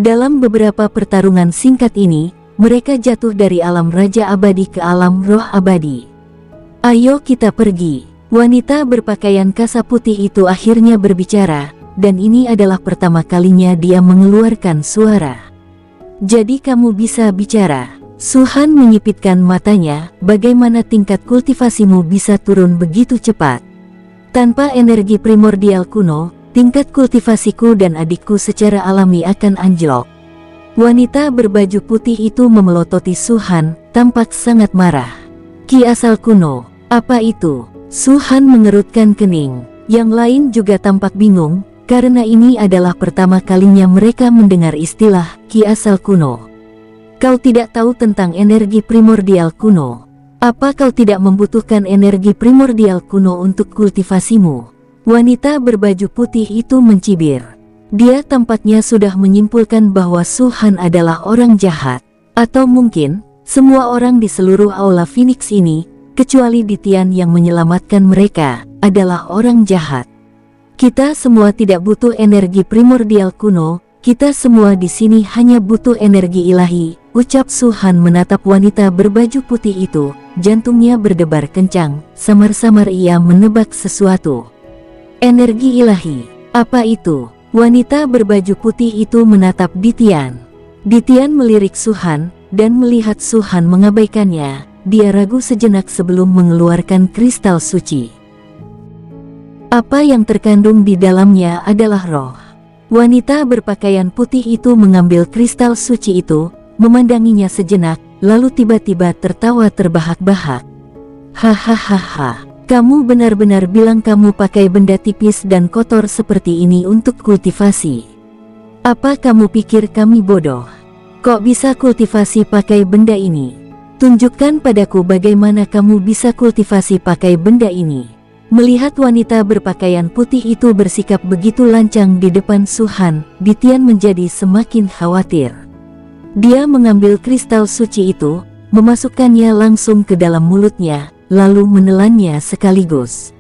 Dalam beberapa pertarungan singkat ini, mereka jatuh dari alam raja abadi ke alam roh abadi. Ayo kita pergi. Wanita berpakaian kasa putih itu akhirnya berbicara, dan ini adalah pertama kalinya dia mengeluarkan suara. Jadi kamu bisa bicara. Suhan menyipitkan matanya, bagaimana tingkat kultivasimu bisa turun begitu cepat? Tanpa energi primordial kuno, tingkat kultivasiku dan adikku secara alami akan anjlok. Wanita berbaju putih itu memelototi Suhan, tampak sangat marah. Ki asal kuno, apa itu? Suhan mengerutkan kening. Yang lain juga tampak bingung, karena ini adalah pertama kalinya mereka mendengar istilah Ki asal kuno. Kau tidak tahu tentang energi primordial kuno. Apa kau tidak membutuhkan energi primordial kuno untuk kultivasimu? Wanita berbaju putih itu mencibir. Dia tampaknya sudah menyimpulkan bahwa Suhan adalah orang jahat. Atau mungkin, semua orang di seluruh aula Phoenix ini, kecuali Ditian yang menyelamatkan mereka, adalah orang jahat. Kita semua tidak butuh energi primordial kuno, kita semua di sini hanya butuh energi ilahi, ucap Suhan menatap wanita berbaju putih itu, jantungnya berdebar kencang, samar-samar ia menebak sesuatu. Energi ilahi, apa itu? Wanita berbaju putih itu menatap Ditian. Ditian melirik Suhan, dan melihat Suhan mengabaikannya, dia ragu sejenak sebelum mengeluarkan kristal suci. Apa yang terkandung di dalamnya adalah roh. Wanita berpakaian putih itu mengambil kristal suci itu, memandanginya sejenak, lalu tiba-tiba tertawa terbahak-bahak. Hahaha, kamu benar-benar bilang kamu pakai benda tipis dan kotor seperti ini untuk kultivasi. Apa kamu pikir kami bodoh? Kok bisa kultivasi pakai benda ini? Tunjukkan padaku bagaimana kamu bisa kultivasi pakai benda ini. Melihat wanita berpakaian putih itu bersikap begitu lancang di depan Suhan, Ditian menjadi semakin khawatir. Dia mengambil kristal suci itu, memasukkannya langsung ke dalam mulutnya, lalu menelannya sekaligus.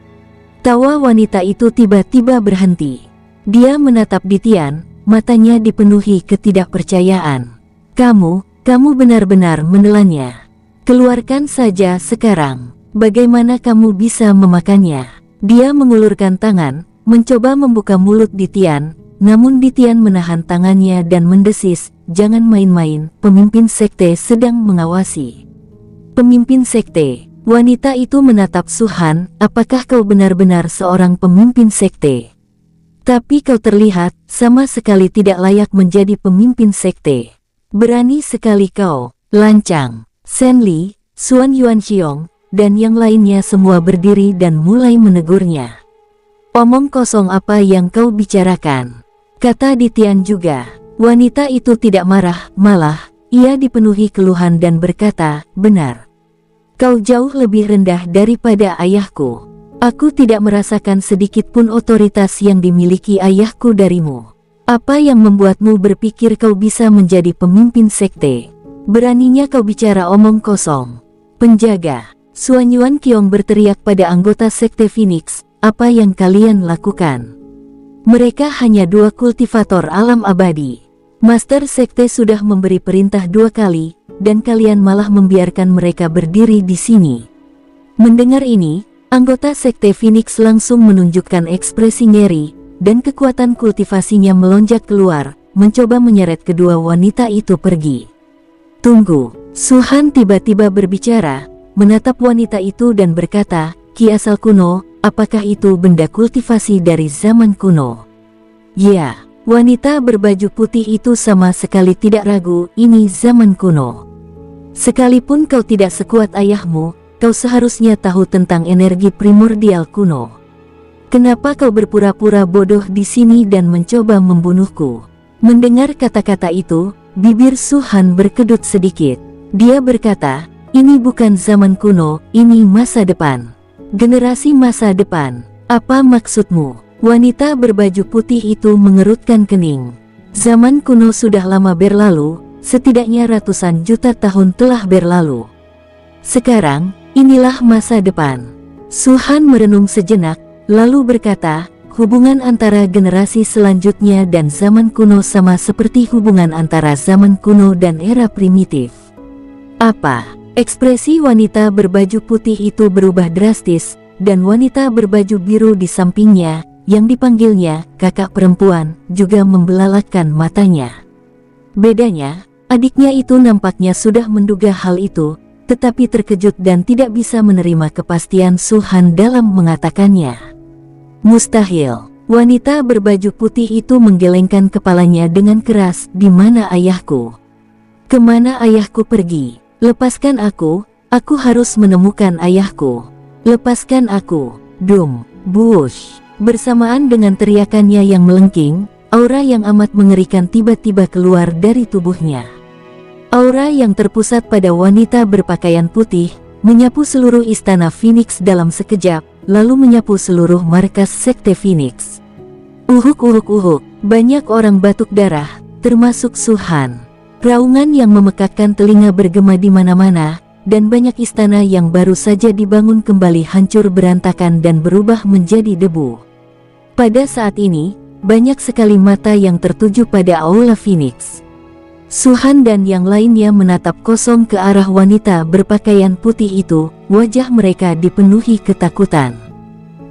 Tawa wanita itu tiba-tiba berhenti. Dia menatap Ditian, matanya dipenuhi ketidakpercayaan. Kamu benar-benar menelannya. Keluarkan saja sekarang. Bagaimana kamu bisa memakannya? Dia mengulurkan tangan, mencoba membuka mulut Ditian, namun Ditian menahan tangannya dan mendesis, jangan main-main, pemimpin sekte sedang mengawasi. Pemimpin sekte, wanita itu menatap Suhan, apakah kau benar-benar seorang pemimpin sekte? Tapi kau terlihat, sama sekali tidak layak menjadi pemimpin sekte. Berani sekali kau, lancang. Shen Li, Xuan Yuanxiong, dan yang lainnya semua berdiri dan mulai menegurnya. Omong kosong apa yang kau bicarakan? Kata Ditian juga. Wanita itu tidak marah, malah, ia dipenuhi keluhan dan berkata, benar. Kau jauh lebih rendah daripada ayahku. Aku tidak merasakan sedikit pun otoritas yang dimiliki ayahku darimu. Apa yang membuatmu berpikir kau bisa menjadi pemimpin sekte? Beraninya kau bicara omong kosong. Penjaga. Xuan Yuanqiong berteriak pada anggota sekte Phoenix, apa yang kalian lakukan? Mereka hanya dua kultivator alam abadi. Master sekte sudah memberi perintah 2 kali, dan kalian malah membiarkan mereka berdiri di sini. Mendengar ini, Anggota Sekte Phoenix langsung menunjukkan ekspresi ngeri, dan kekuatan kultivasinya melonjak keluar, mencoba menyeret kedua wanita itu pergi. Tunggu, Su Han tiba-tiba berbicara, menatap wanita itu dan berkata, "Ki asal kuno, apakah itu benda kultivasi dari zaman kuno?" Ya, wanita berbaju putih itu sama sekali tidak ragu, ini zaman kuno. Sekalipun kau tidak sekuat ayahmu, kau seharusnya tahu tentang energi primordial kuno. Kenapa kau berpura-pura bodoh di sini dan mencoba membunuhku? Mendengar kata-kata itu, bibir Su Han berkedut sedikit. Dia berkata, "Ini bukan zaman kuno, ini masa depan. Generasi masa depan. Apa maksudmu?" Wanita berbaju putih itu mengerutkan kening. Zaman kuno sudah lama berlalu, setidaknya ratusan juta tahun telah berlalu. Sekarang, inilah masa depan. Su Han merenung sejenak, lalu berkata, "Hubungan antara generasi selanjutnya dan zaman kuno sama seperti hubungan antara zaman kuno dan era primitif." Apa? Ekspresi wanita berbaju putih itu berubah drastis, dan wanita berbaju biru di sampingnya, yang dipanggilnya kakak perempuan, juga membelalakkan matanya. Bedanya, adiknya itu nampaknya sudah menduga hal itu, tetapi terkejut dan tidak bisa menerima kepastian Su Han dalam mengatakannya. "Mustahil." Wanita berbaju putih itu menggelengkan kepalanya dengan keras. "Di mana ayahku? Kemana ayahku pergi? Lepaskan aku harus menemukan ayahku. Lepaskan aku." Dum, bush. Bersamaan dengan teriakannya yang melengking, aura yang amat mengerikan tiba-tiba keluar dari tubuhnya. Aura yang terpusat pada wanita berpakaian putih, menyapu seluruh istana Phoenix dalam sekejap, lalu menyapu seluruh markas Sekte Phoenix. Uhuk, banyak orang batuk darah, termasuk Su Han. Raungan yang memekakkan telinga bergema di mana-mana, dan banyak istana yang baru saja dibangun kembali hancur berantakan dan berubah menjadi debu. Pada saat ini, banyak sekali mata yang tertuju pada Aula Phoenix. Su Han dan yang lainnya menatap kosong ke arah wanita berpakaian putih itu, wajah mereka dipenuhi ketakutan.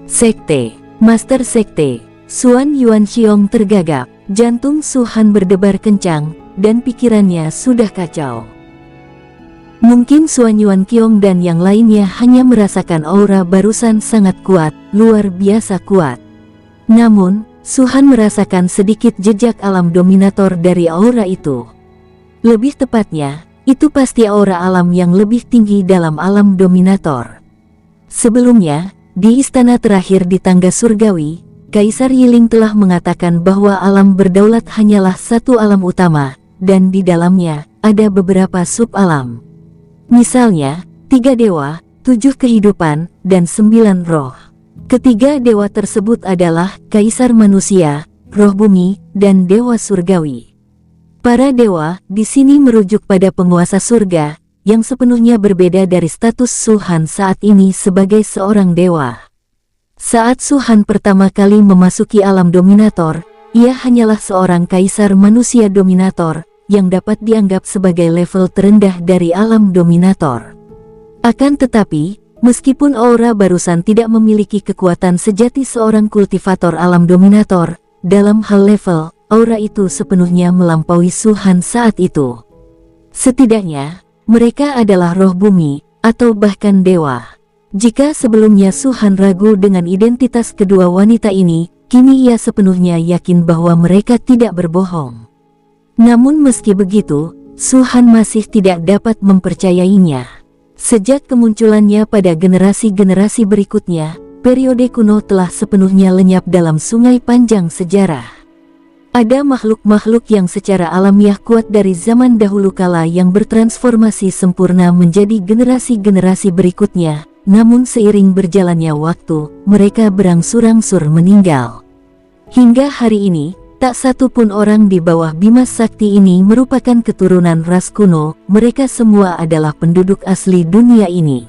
Sekte, Master Sekte, Xuan Yuanxiong tergagap, jantung Su Han berdebar kencang, dan pikirannya sudah kacau. Mungkin Xuan Yuanxiong dan yang lainnya hanya merasakan aura barusan sangat kuat, luar biasa kuat. Namun, Su Han merasakan sedikit jejak alam dominator dari aura itu. Lebih tepatnya, itu pasti aura alam yang lebih tinggi dalam alam dominator. Sebelumnya, di istana terakhir di tangga surgawi, Kaisar Yiling telah mengatakan bahwa alam berdaulat hanyalah satu alam utama, dan di dalamnya ada beberapa sub-alam. Misalnya, 3 dewa, 7 kehidupan, dan 9 roh. Ketiga dewa tersebut adalah Kaisar Manusia, Roh Bumi, dan Dewa Surgawi. Para dewa di sini merujuk pada penguasa surga, yang sepenuhnya berbeda dari status Su Han saat ini sebagai seorang dewa. Saat Su Han pertama kali memasuki alam dominator, ia hanyalah seorang Kaisar Manusia dominator, yang dapat dianggap sebagai level terendah dari alam dominator. Akan tetapi, meskipun aura barusan tidak memiliki kekuatan sejati seorang kultivator alam dominator, dalam hal level, aura itu sepenuhnya melampaui Su Han saat itu. Setidaknya, mereka adalah roh bumi, atau bahkan dewa. Jika sebelumnya Su Han ragu dengan identitas kedua wanita ini, kini ia sepenuhnya yakin bahwa mereka tidak berbohong. Namun meski begitu, Su Han masih tidak dapat mempercayainya. Sejak kemunculannya pada generasi-generasi berikutnya, periode kuno telah sepenuhnya lenyap dalam sungai panjang sejarah. Ada makhluk-makhluk yang secara alamiah kuat dari zaman dahulu kala yang bertransformasi sempurna menjadi generasi-generasi berikutnya, namun seiring berjalannya waktu, mereka berangsur-angsur meninggal. Hingga hari ini, tak satu pun orang di bawah Bima Sakti ini merupakan keturunan ras kuno, mereka semua adalah penduduk asli dunia ini.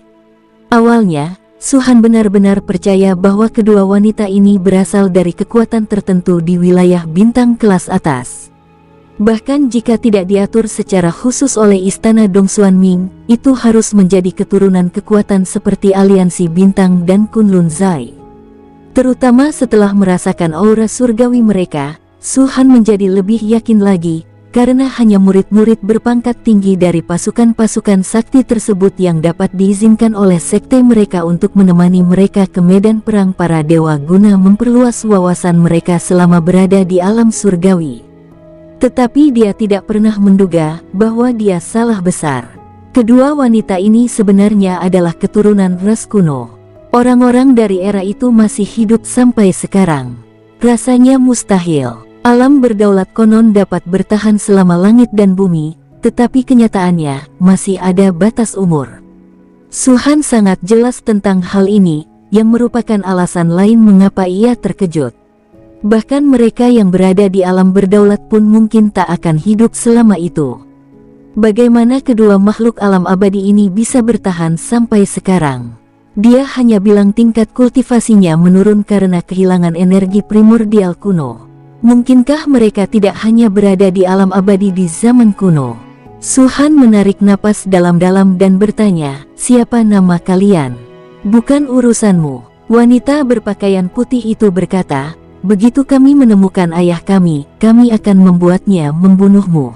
Awalnya, Su Han benar-benar percaya bahwa kedua wanita ini berasal dari kekuatan tertentu di wilayah bintang kelas atas. Bahkan jika tidak diatur secara khusus oleh Istana Dongsuan Ming, itu harus menjadi keturunan kekuatan seperti Aliansi Bintang dan Kunlun Zai. Terutama setelah merasakan aura surgawi mereka, Su Han menjadi lebih yakin lagi, karena hanya murid-murid berpangkat tinggi dari pasukan-pasukan sakti tersebut yang dapat diizinkan oleh sekte mereka untuk menemani mereka ke medan perang para dewa guna memperluas wawasan mereka selama berada di alam surgawi. Tetapi dia tidak pernah menduga bahwa dia salah besar. Kedua wanita ini sebenarnya adalah keturunan ras kuno. Orang-orang dari era itu masih hidup sampai sekarang. Rasanya mustahil. Alam berdaulat konon dapat bertahan selama langit dan bumi, tetapi kenyataannya masih ada batas umur. Su Han sangat jelas tentang hal ini, yang merupakan alasan lain mengapa ia terkejut. Bahkan mereka yang berada di alam berdaulat pun mungkin tak akan hidup selama itu. Bagaimana kedua makhluk alam abadi ini bisa bertahan sampai sekarang? Dia hanya bilang tingkat kultivasinya menurun karena kehilangan energi primordial kuno. Mungkinkah mereka tidak hanya berada di alam abadi di zaman kuno? Su Han menarik napas dalam-dalam dan bertanya, "Siapa nama kalian?" "Bukan urusanmu," wanita berpakaian putih itu berkata. "Begitu kami menemukan ayah kami akan membuatnya membunuhmu."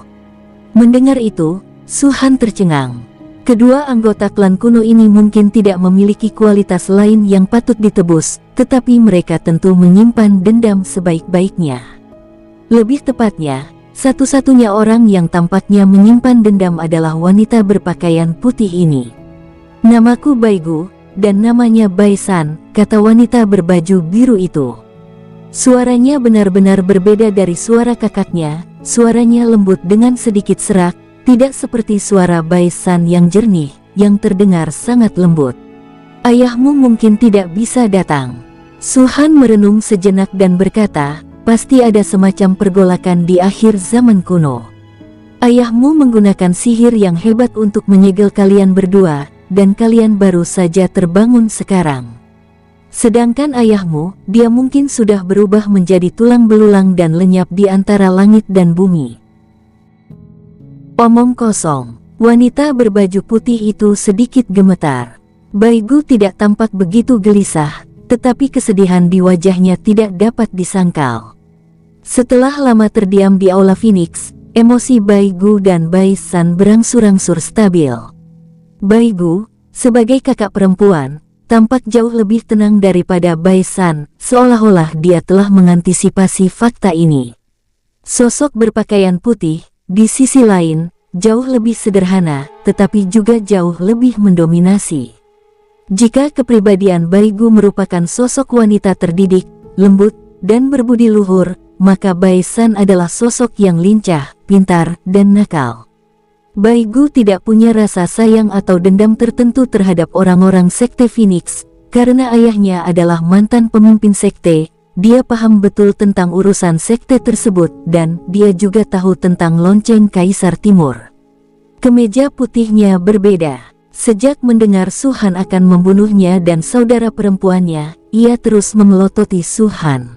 Mendengar itu, Su Han tercengang. Kedua anggota klan kuno ini mungkin tidak memiliki kualitas lain yang patut ditebus, tetapi mereka tentu menyimpan dendam sebaik-baiknya. Lebih tepatnya, satu-satunya orang yang tampaknya menyimpan dendam adalah wanita berpakaian putih ini. "Namaku Baigu, dan namanya Baisan," kata wanita berbaju biru itu. Suaranya benar-benar berbeda dari suara kakaknya, suaranya lembut dengan sedikit serak, tidak seperti suara Baisan yang jernih, yang terdengar sangat lembut. "Ayahmu mungkin tidak bisa datang." Su Han merenung sejenak dan berkata, "Pasti ada semacam pergolakan di akhir zaman kuno. Ayahmu menggunakan sihir yang hebat untuk menyegel kalian berdua, dan kalian baru saja terbangun sekarang. Sedangkan ayahmu, dia mungkin sudah berubah menjadi tulang belulang dan lenyap di antara langit dan bumi." Omong kosong. Wanita berbaju putih itu sedikit gemetar. Baigu tidak tampak begitu gelisah, tetapi kesedihan di wajahnya tidak dapat disangkal. Setelah lama terdiam di Aula Phoenix, emosi Baigu dan Baisan berangsur-angsur stabil. Baigu, sebagai kakak perempuan, tampak jauh lebih tenang daripada Baisan, seolah-olah dia telah mengantisipasi fakta ini. Sosok berpakaian putih, di sisi lain, jauh lebih sederhana, tetapi juga jauh lebih mendominasi. Jika kepribadian Baigu merupakan sosok wanita terdidik, lembut, dan berbudi luhur, maka Baisan adalah sosok yang lincah, pintar, dan nakal. Baigu tidak punya rasa sayang atau dendam tertentu terhadap orang-orang sekte Phoenix, karena ayahnya adalah mantan pemimpin sekte. Dia paham betul tentang urusan sekte tersebut dan dia juga tahu tentang lonceng Kaisar Timur. Kemeja putihnya berbeda. Sejak mendengar Su Han akan membunuhnya dan saudara perempuannya, ia terus memelototi Su Han.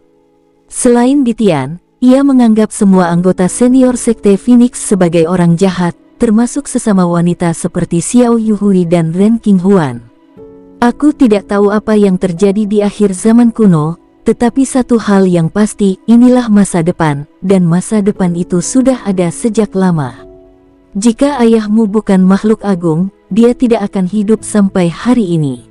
Selain Ditian, ia menganggap semua anggota senior sekte Phoenix sebagai orang jahat, termasuk sesama wanita seperti Xiao Yuhui dan Ren Qinghuan. "Aku tidak tahu apa yang terjadi di akhir zaman kuno, tetapi satu hal yang pasti, inilah masa depan, dan masa depan itu sudah ada sejak lama. Jika ayahmu bukan makhluk agung, dia tidak akan hidup sampai hari ini."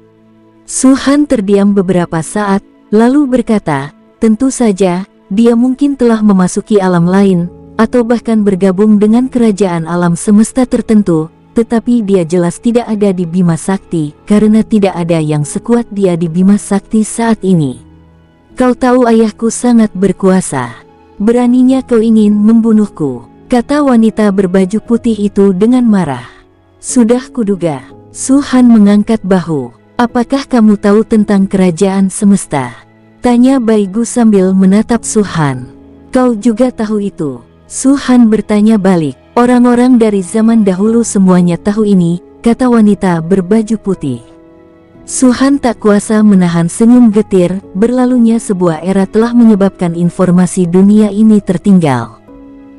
Su Han terdiam beberapa saat, lalu berkata, "Tentu saja, dia mungkin telah memasuki alam lain, atau bahkan bergabung dengan kerajaan alam semesta tertentu, tetapi dia jelas tidak ada di Bima Sakti, karena tidak ada yang sekuat dia di Bima Sakti saat ini. Kau tahu ayahku sangat berkuasa. Beraninya kau ingin membunuhku," kata wanita berbaju putih itu dengan marah. "Sudah kuduga." Su Han mengangkat bahu. "Apakah kamu tahu tentang kerajaan semesta?" tanya Baigu sambil menatap Su Han. "Kau juga tahu itu?" Su Han bertanya balik. "Orang-orang dari zaman dahulu semuanya tahu ini," kata wanita berbaju putih. Su Han tak kuasa menahan senyum getir. Berlalunya sebuah era telah menyebabkan informasi dunia ini tertinggal.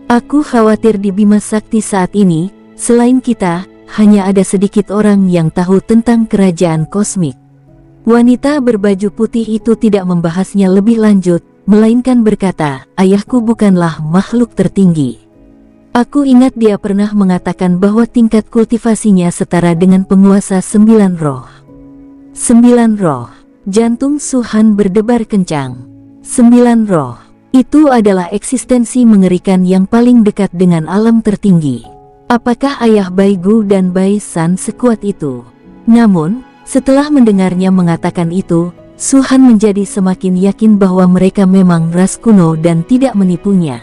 Aku khawatir di Bima Sakti saat ini, selain kita, hanya ada sedikit orang yang tahu tentang kerajaan kosmik. Wanita berbaju putih itu tidak membahasnya lebih lanjut, melainkan berkata, ayahku bukanlah makhluk tertinggi. Aku ingat dia pernah mengatakan bahwa tingkat kultivasinya setara dengan penguasa 9 roh. 9 roh. Jantung Su-han berdebar kencang. 9 roh. Itu adalah eksistensi mengerikan yang paling dekat dengan alam tertinggi. Apakah ayah Bai Gu dan Bai San sekuat itu? Namun, setelah mendengarnya mengatakan itu, Su-han menjadi semakin yakin bahwa mereka memang ras kuno dan tidak menipunya.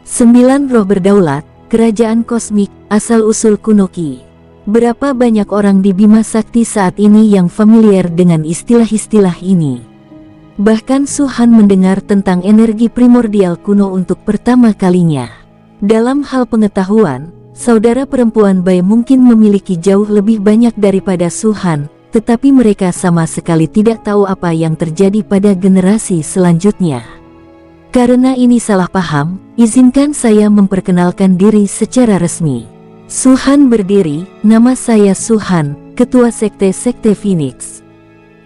9 roh berdaulat, kerajaan kosmik, asal-usul kuno Qi. Berapa banyak orang di Bima Sakti saat ini yang familiar dengan istilah-istilah ini? Bahkan Su-han mendengar tentang energi primordial kuno untuk pertama kalinya. Dalam hal pengetahuan, saudara perempuan Bai mungkin memiliki jauh lebih banyak daripada Su-han, tetapi mereka sama sekali tidak tahu apa yang terjadi pada generasi selanjutnya. Karena ini salah paham, izinkan saya memperkenalkan diri secara resmi. Su-han berdiri, nama saya Su-han, Ketua Sekte Phoenix.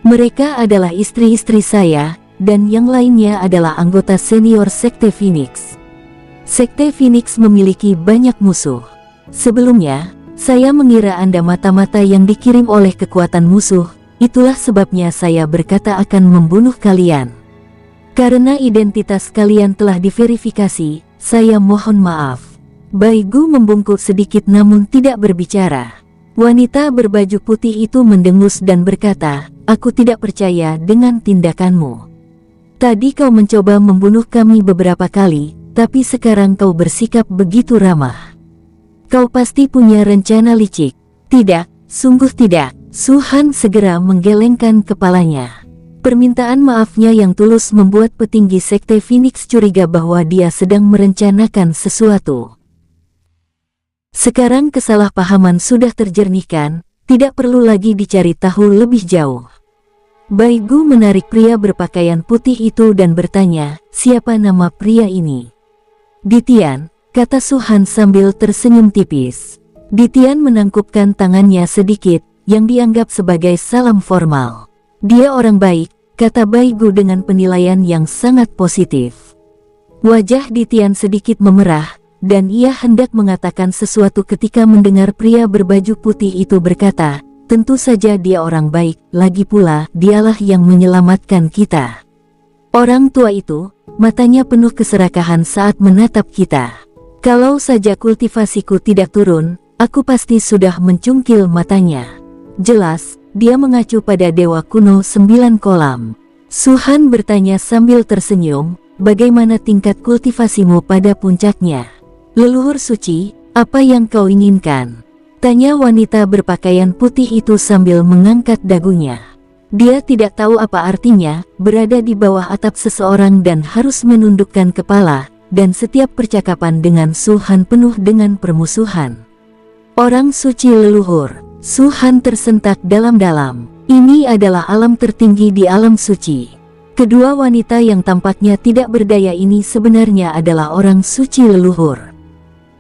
Mereka adalah istri-istri saya, dan yang lainnya adalah anggota senior Sekte Phoenix. Sekte Phoenix memiliki banyak musuh. Sebelumnya, saya mengira Anda mata-mata yang dikirim oleh kekuatan musuh, itulah sebabnya saya berkata akan membunuh kalian. Karena identitas kalian telah diverifikasi, saya mohon maaf. Bai Gu membungkuk sedikit namun tidak berbicara. Wanita berbaju putih itu mendengus dan berkata, aku tidak percaya dengan tindakanmu. Tadi kau mencoba membunuh kami beberapa kali, tapi sekarang kau bersikap begitu ramah. Kau pasti punya rencana licik. Tidak, sungguh tidak. Su-han segera menggelengkan kepalanya. Permintaan maafnya yang tulus membuat petinggi Sekte Phoenix curiga bahwa dia sedang merencanakan sesuatu. Sekarang kesalahpahaman sudah terjernihkan, tidak perlu lagi dicari tahu lebih jauh. Bai Gu menarik pria berpakaian putih itu dan bertanya, siapa nama pria ini? Ditian, kata Su-han sambil tersenyum tipis. Ditian menangkupkan tangannya sedikit, yang dianggap sebagai salam formal. Dia orang baik, kata Bai Gu dengan penilaian yang sangat positif. Wajah Ditian sedikit memerah, dan ia hendak mengatakan sesuatu ketika mendengar pria berbaju putih itu berkata, tentu saja dia orang baik, lagi pula dialah yang menyelamatkan kita. Orang tua itu, matanya penuh keserakahan saat menatap kita. Kalau saja kultivasiku tidak turun, aku pasti sudah mencungkil matanya. Jelas, dia mengacu pada dewa kuno 9 kolam. Su-han bertanya sambil tersenyum, bagaimana tingkat kultivasimu pada puncaknya? Leluhur suci, apa yang kau inginkan? Tanya wanita berpakaian putih itu sambil mengangkat dagunya. Dia tidak tahu apa artinya, berada di bawah atap seseorang dan harus menundukkan kepala, dan setiap percakapan dengan Su-han penuh dengan permusuhan. Orang suci leluhur, Su-han tersentak dalam-dalam. Ini adalah alam tertinggi di alam suci. Kedua wanita yang tampaknya tidak berdaya ini sebenarnya adalah orang suci leluhur.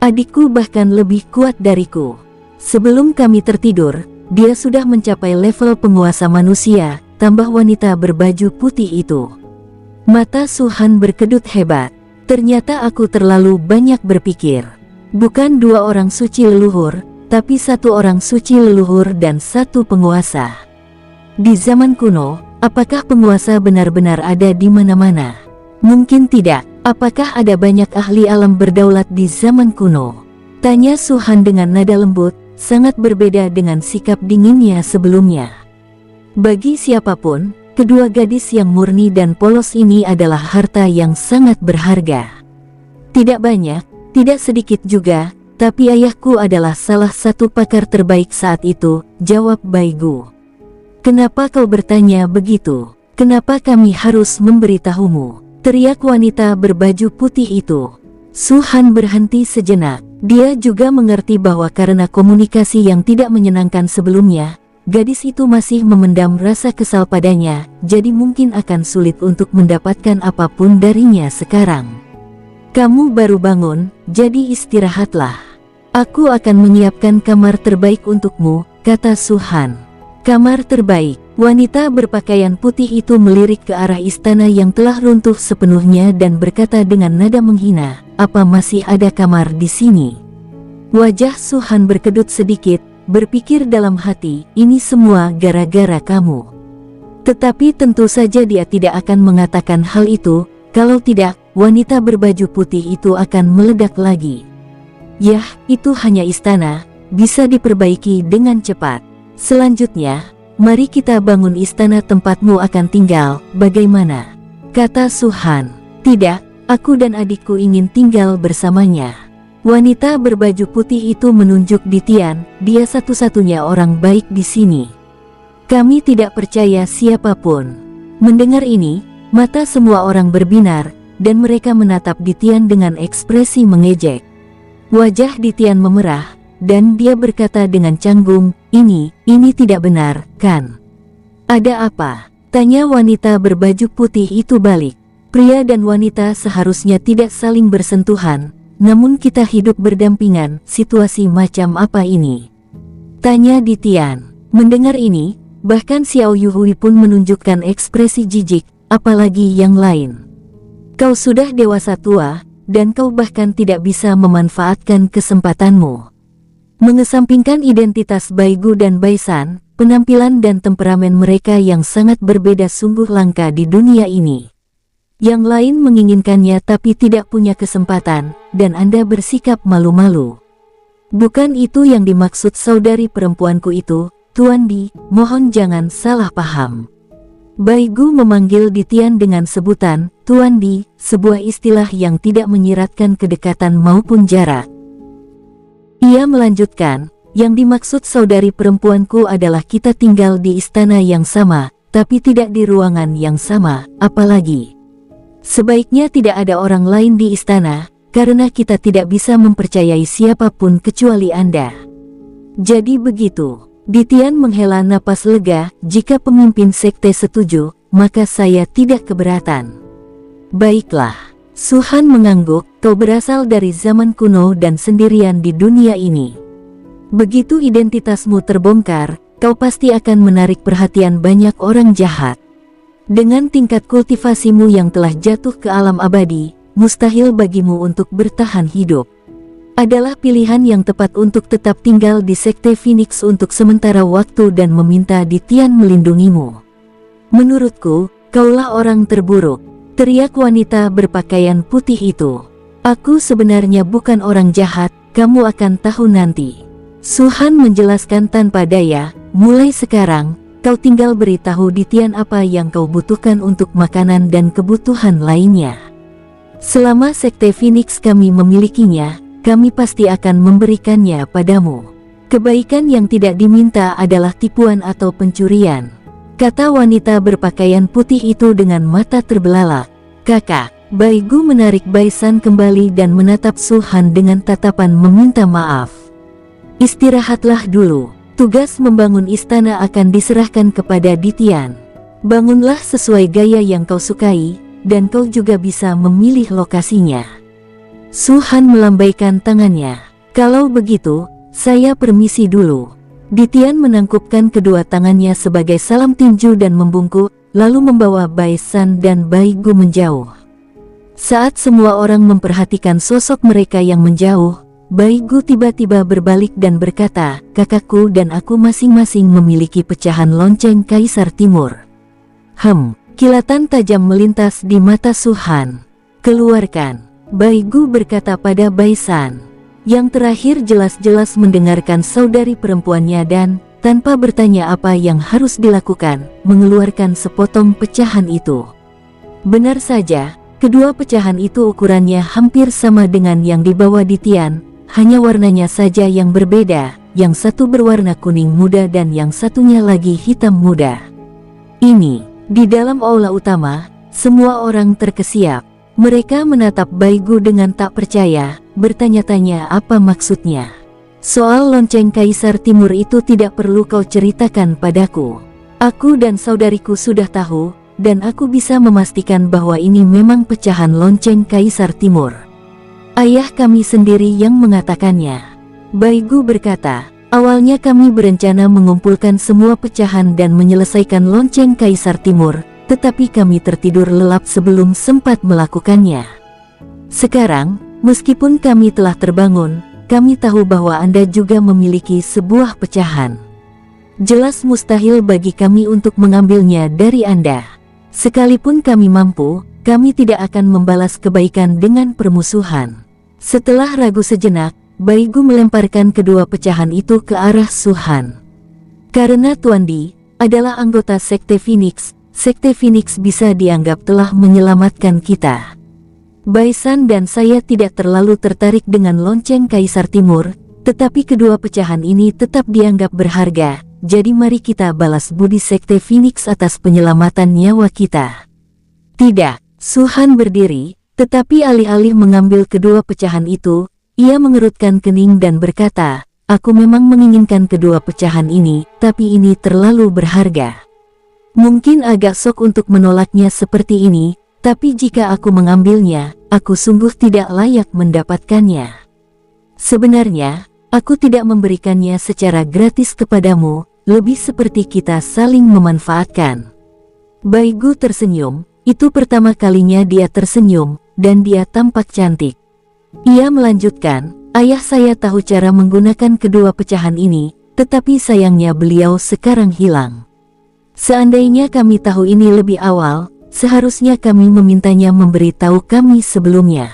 Adikku bahkan lebih kuat dariku. Sebelum kami tertidur, dia sudah mencapai level penguasa manusia, tambah wanita berbaju putih itu. Mata Su-han berkedut hebat. Ternyata aku terlalu banyak berpikir. Bukan 2 orang suci leluhur, tapi 1 orang suci leluhur dan 1 penguasa. Di zaman kuno, apakah penguasa benar-benar ada di mana-mana? Mungkin tidak. Apakah ada banyak ahli alam berdaulat di zaman kuno? Tanya Su-han dengan nada lembut, sangat berbeda dengan sikap dinginnya sebelumnya. Bagi siapapun, kedua gadis yang murni dan polos ini adalah harta yang sangat berharga. Tidak banyak, tidak sedikit juga, tapi ayahku adalah salah satu pakar terbaik saat itu, jawab Bai Gu. Kenapa kau bertanya begitu? Kenapa kami harus memberitahumu? Teriak wanita berbaju putih itu. Su-han berhenti sejenak. Dia juga mengerti bahwa karena komunikasi yang tidak menyenangkan sebelumnya, gadis itu masih memendam rasa kesal padanya, jadi mungkin akan sulit untuk mendapatkan apapun darinya sekarang. Kamu baru bangun, jadi istirahatlah. Aku akan menyiapkan kamar terbaik untukmu, kata Suhan. Kamar terbaik. Wanita berpakaian putih itu melirik ke arah istana yang telah runtuh sepenuhnya dan berkata dengan nada menghina, "Apa masih ada kamar di sini?" Wajah Suhan berkedut sedikit, berpikir dalam hati, "Ini semua gara-gara kamu." Tetapi tentu saja dia tidak akan mengatakan hal itu, kalau tidak, wanita berbaju putih itu akan meledak lagi. Yah, itu hanya istana, bisa diperbaiki dengan cepat. Selanjutnya, mari kita bangun istana tempatmu akan tinggal, bagaimana? Kata Suhan. Tidak, aku dan adikku ingin tinggal bersamanya. Wanita berbaju putih itu menunjuk di Tian, dia satu-satunya orang baik di sini. Kami tidak percaya siapapun. Mendengar ini, mata semua orang berbinar, dan mereka menatap di Tian dengan ekspresi mengejek. Wajah di Tian memerah, dan dia berkata dengan canggung, ini tidak benar, kan? Ada apa? Tanya wanita berbaju putih itu balik. Pria dan wanita seharusnya tidak saling bersentuhan, namun kita hidup berdampingan, situasi macam apa ini? Tanya di Tian. Mendengar ini, bahkan Xiao Yuhui pun menunjukkan ekspresi jijik, apalagi yang lain. Kau sudah dewasa tua, dan kau bahkan tidak bisa memanfaatkan kesempatanmu. Mengesampingkan identitas Baigu dan Baisan, penampilan dan temperamen mereka yang sangat berbeda sungguh langka di dunia ini. Yang lain menginginkannya tapi tidak punya kesempatan, dan Anda bersikap malu-malu. Bukan itu yang dimaksud saudari perempuanku itu, Tuan Di, mohon jangan salah paham. Baigu memanggil di Tian dengan sebutan, Tuan Di, sebuah istilah yang tidak menyiratkan kedekatan maupun jarak. Ia melanjutkan, yang dimaksud saudari perempuanku adalah kita tinggal di istana yang sama, tapi tidak di ruangan yang sama, apalagi. Sebaiknya tidak ada orang lain di istana, karena kita tidak bisa mempercayai siapapun kecuali Anda. Jadi begitu. Di Tian menghela napas lega, jika pemimpin sekte setuju, maka saya tidak keberatan. Baiklah. Suhan mengangguk, kau berasal dari zaman kuno dan sendirian di dunia ini. Begitu identitasmu terbongkar, kau pasti akan menarik perhatian banyak orang jahat. Dengan tingkat kultivasimu yang telah jatuh ke alam abadi, mustahil bagimu untuk bertahan hidup. Adalah pilihan yang tepat untuk tetap tinggal di Sekte Phoenix untuk sementara waktu dan meminta di Tian melindungimu. Menurutku, kaulah orang terburuk, teriak wanita berpakaian putih itu. Aku sebenarnya bukan orang jahat, kamu akan tahu nanti. Suhan menjelaskan tanpa daya, mulai sekarang, kau tinggal beritahu di Tian apa yang kau butuhkan untuk makanan dan kebutuhan lainnya. Selama Sekte Phoenix kami memilikinya, kami pasti akan memberikannya padamu. Kebaikan yang tidak diminta adalah tipuan atau pencurian, kata wanita berpakaian putih itu dengan mata terbelalak. Kakak, Baigu menarik Baisan kembali dan menatap Suhan dengan tatapan meminta maaf. Istirahatlah dulu, tugas membangun istana akan diserahkan kepada di Tian. Bangunlah sesuai gaya yang kau sukai, dan kau juga bisa memilih lokasinya. Suhan melambaikan tangannya. Kalau begitu, saya permisi dulu. Di Tian menangkupkan kedua tangannya sebagai salam tinju dan membungkuk, lalu membawa Baisan dan Baigu menjauh. Saat semua orang memperhatikan sosok mereka yang menjauh, Baigu tiba-tiba berbalik dan berkata, kakakku dan aku masing-masing memiliki pecahan lonceng Kaisar Timur. Kilatan tajam melintas di mata Suhan. Keluarkan. Baigu berkata pada Baisan. Yang terakhir jelas-jelas mendengarkan saudari perempuannya dan, tanpa bertanya apa yang harus dilakukan, mengeluarkan sepotong pecahan itu. Benar saja, kedua pecahan itu ukurannya hampir sama dengan yang dibawa di Tian, hanya warnanya saja yang berbeda, yang satu berwarna kuning muda dan yang satunya lagi hitam muda. Ini, di dalam aula utama, semua orang terkesiap. Mereka menatap Baigu dengan tak percaya, bertanya-tanya apa maksudnya. Soal lonceng Kaisar Timur itu tidak perlu kau ceritakan padaku. Aku dan saudariku sudah tahu, dan aku bisa memastikan bahwa ini memang pecahan lonceng Kaisar Timur. Ayah kami sendiri yang mengatakannya. Baigu berkata, awalnya kami berencana mengumpulkan semua pecahan dan menyelesaikan lonceng Kaisar Timur, tetapi kami tertidur lelap sebelum sempat melakukannya. Sekarang, meskipun kami telah terbangun, kami tahu bahwa Anda juga memiliki sebuah pecahan. Jelas mustahil bagi kami untuk mengambilnya dari Anda. Sekalipun kami mampu, kami tidak akan membalas kebaikan dengan permusuhan. Setelah ragu sejenak, Baigu melemparkan kedua pecahan itu ke arah Suhan. Karena Tuan Di adalah anggota Sekte Phoenix bisa dianggap telah menyelamatkan kita. Baisan dan saya tidak terlalu tertarik dengan lonceng Kaisar Timur, tetapi kedua pecahan ini tetap dianggap berharga, jadi mari kita balas budi Sekte Phoenix atas penyelamatan nyawa kita. Tidak, Suhan berdiri, tetapi alih-alih mengambil kedua pecahan itu, ia mengerutkan kening dan berkata, aku memang menginginkan kedua pecahan ini, tapi ini terlalu berharga. Mungkin agak sok untuk menolaknya seperti ini, tapi jika aku mengambilnya, aku sungguh tidak layak mendapatkannya. Sebenarnya, aku tidak memberikannya secara gratis kepadamu, lebih seperti kita saling memanfaatkan. Baigu tersenyum, itu pertama kalinya dia tersenyum, dan dia tampak cantik. Ia melanjutkan, ayah saya tahu cara menggunakan kedua pecahan ini, tetapi sayangnya beliau sekarang hilang. Seandainya kami tahu ini lebih awal, seharusnya kami memintanya memberitahu kami sebelumnya.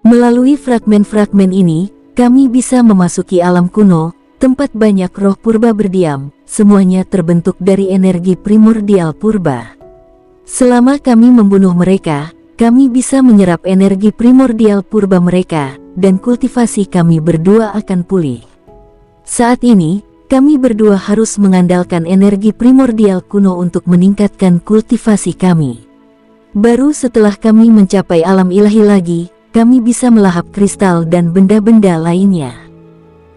Melalui fragmen-fragmen ini, kami bisa memasuki alam kuno, tempat banyak roh purba berdiam, semuanya terbentuk dari energi primordial purba. Selama kami membunuh mereka, kami bisa menyerap energi primordial purba mereka, dan kultivasi kami berdua akan pulih. Saat ini, kami berdua harus mengandalkan energi primordial kuno untuk meningkatkan kultivasi kami. Baru setelah kami mencapai alam ilahi lagi, kami bisa melahap kristal dan benda-benda lainnya.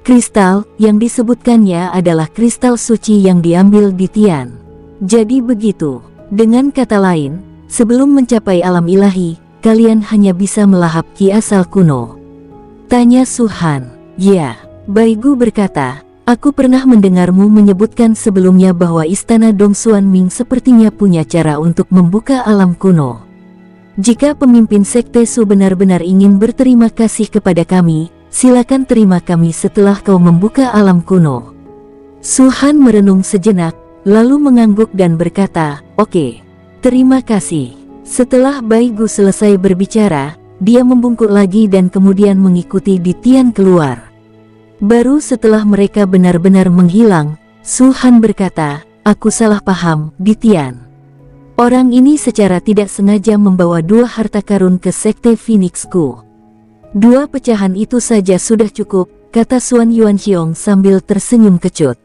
Kristal yang disebutkannya adalah kristal suci yang diambil di Tian. Jadi begitu, dengan kata lain, sebelum mencapai alam ilahi, kalian hanya bisa melahap ki asal kuno. Tanya Suhan. Ya, Baigu berkata, aku pernah mendengarmu menyebutkan sebelumnya bahwa istana Dong Xuanming sepertinya punya cara untuk membuka alam kuno. Jika pemimpin Sekte Su benar-benar ingin berterima kasih kepada kami, silakan terima kami setelah kau membuka alam kuno. Suhan merenung sejenak, lalu mengangguk dan berkata, oke. Terima kasih. Setelah Baigu selesai berbicara, dia membungkuk lagi dan kemudian mengikuti Di Tian keluar. Baru setelah mereka benar-benar menghilang, Suhan berkata, aku salah paham, Di Tian. Orang ini secara tidak sengaja membawa dua harta karun ke Sekte Phoenixku. Dua pecahan itu saja sudah cukup, kata Xuan Yuanxiong sambil tersenyum kecut.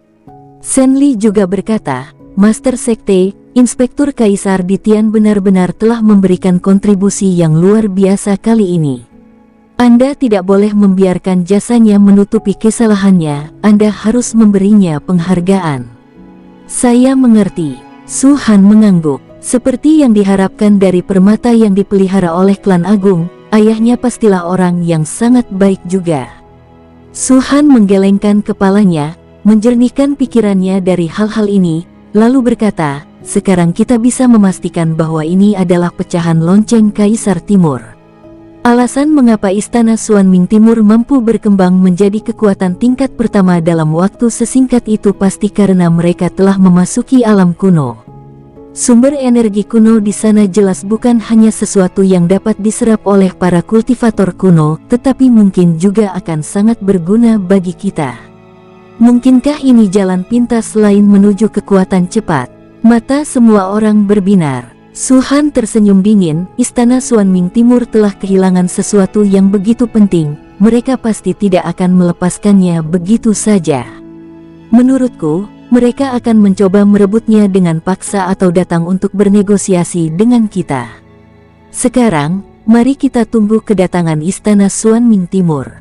Sen Li juga berkata, Master Sekte, Inspektur Kaisar Di Tian benar-benar telah memberikan kontribusi yang luar biasa kali ini. Anda tidak boleh membiarkan jasanya menutupi kesalahannya, Anda harus memberinya penghargaan. Saya mengerti. Suhan mengangguk. Seperti yang diharapkan dari permata yang dipelihara oleh klan agung, ayahnya pastilah orang yang sangat baik juga. Suhan menggelengkan kepalanya, menjernihkan pikirannya dari hal-hal ini, lalu berkata, sekarang kita bisa memastikan bahwa ini adalah pecahan lonceng Kaisar Timur. Alasan mengapa Istana Xuanming Timur mampu berkembang menjadi kekuatan tingkat pertama dalam waktu sesingkat itu pasti karena mereka telah memasuki alam kuno. Sumber energi kuno di sana jelas bukan hanya sesuatu yang dapat diserap oleh para kultivator kuno, tetapi mungkin juga akan sangat berguna bagi kita. Mungkinkah ini jalan pintas lain menuju kekuatan cepat? Mata semua orang berbinar. Suhan tersenyum dingin, Istana Xuanming Timur telah kehilangan sesuatu yang begitu penting, mereka pasti tidak akan melepaskannya begitu saja. Menurutku, mereka akan mencoba merebutnya dengan paksa atau datang untuk bernegosiasi dengan kita. Sekarang, mari kita tunggu kedatangan Istana Xuanming Timur.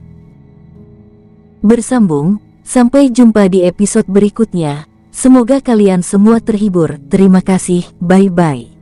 Bersambung, sampai jumpa di episode berikutnya. Semoga kalian semua terhibur. Terima kasih, bye-bye.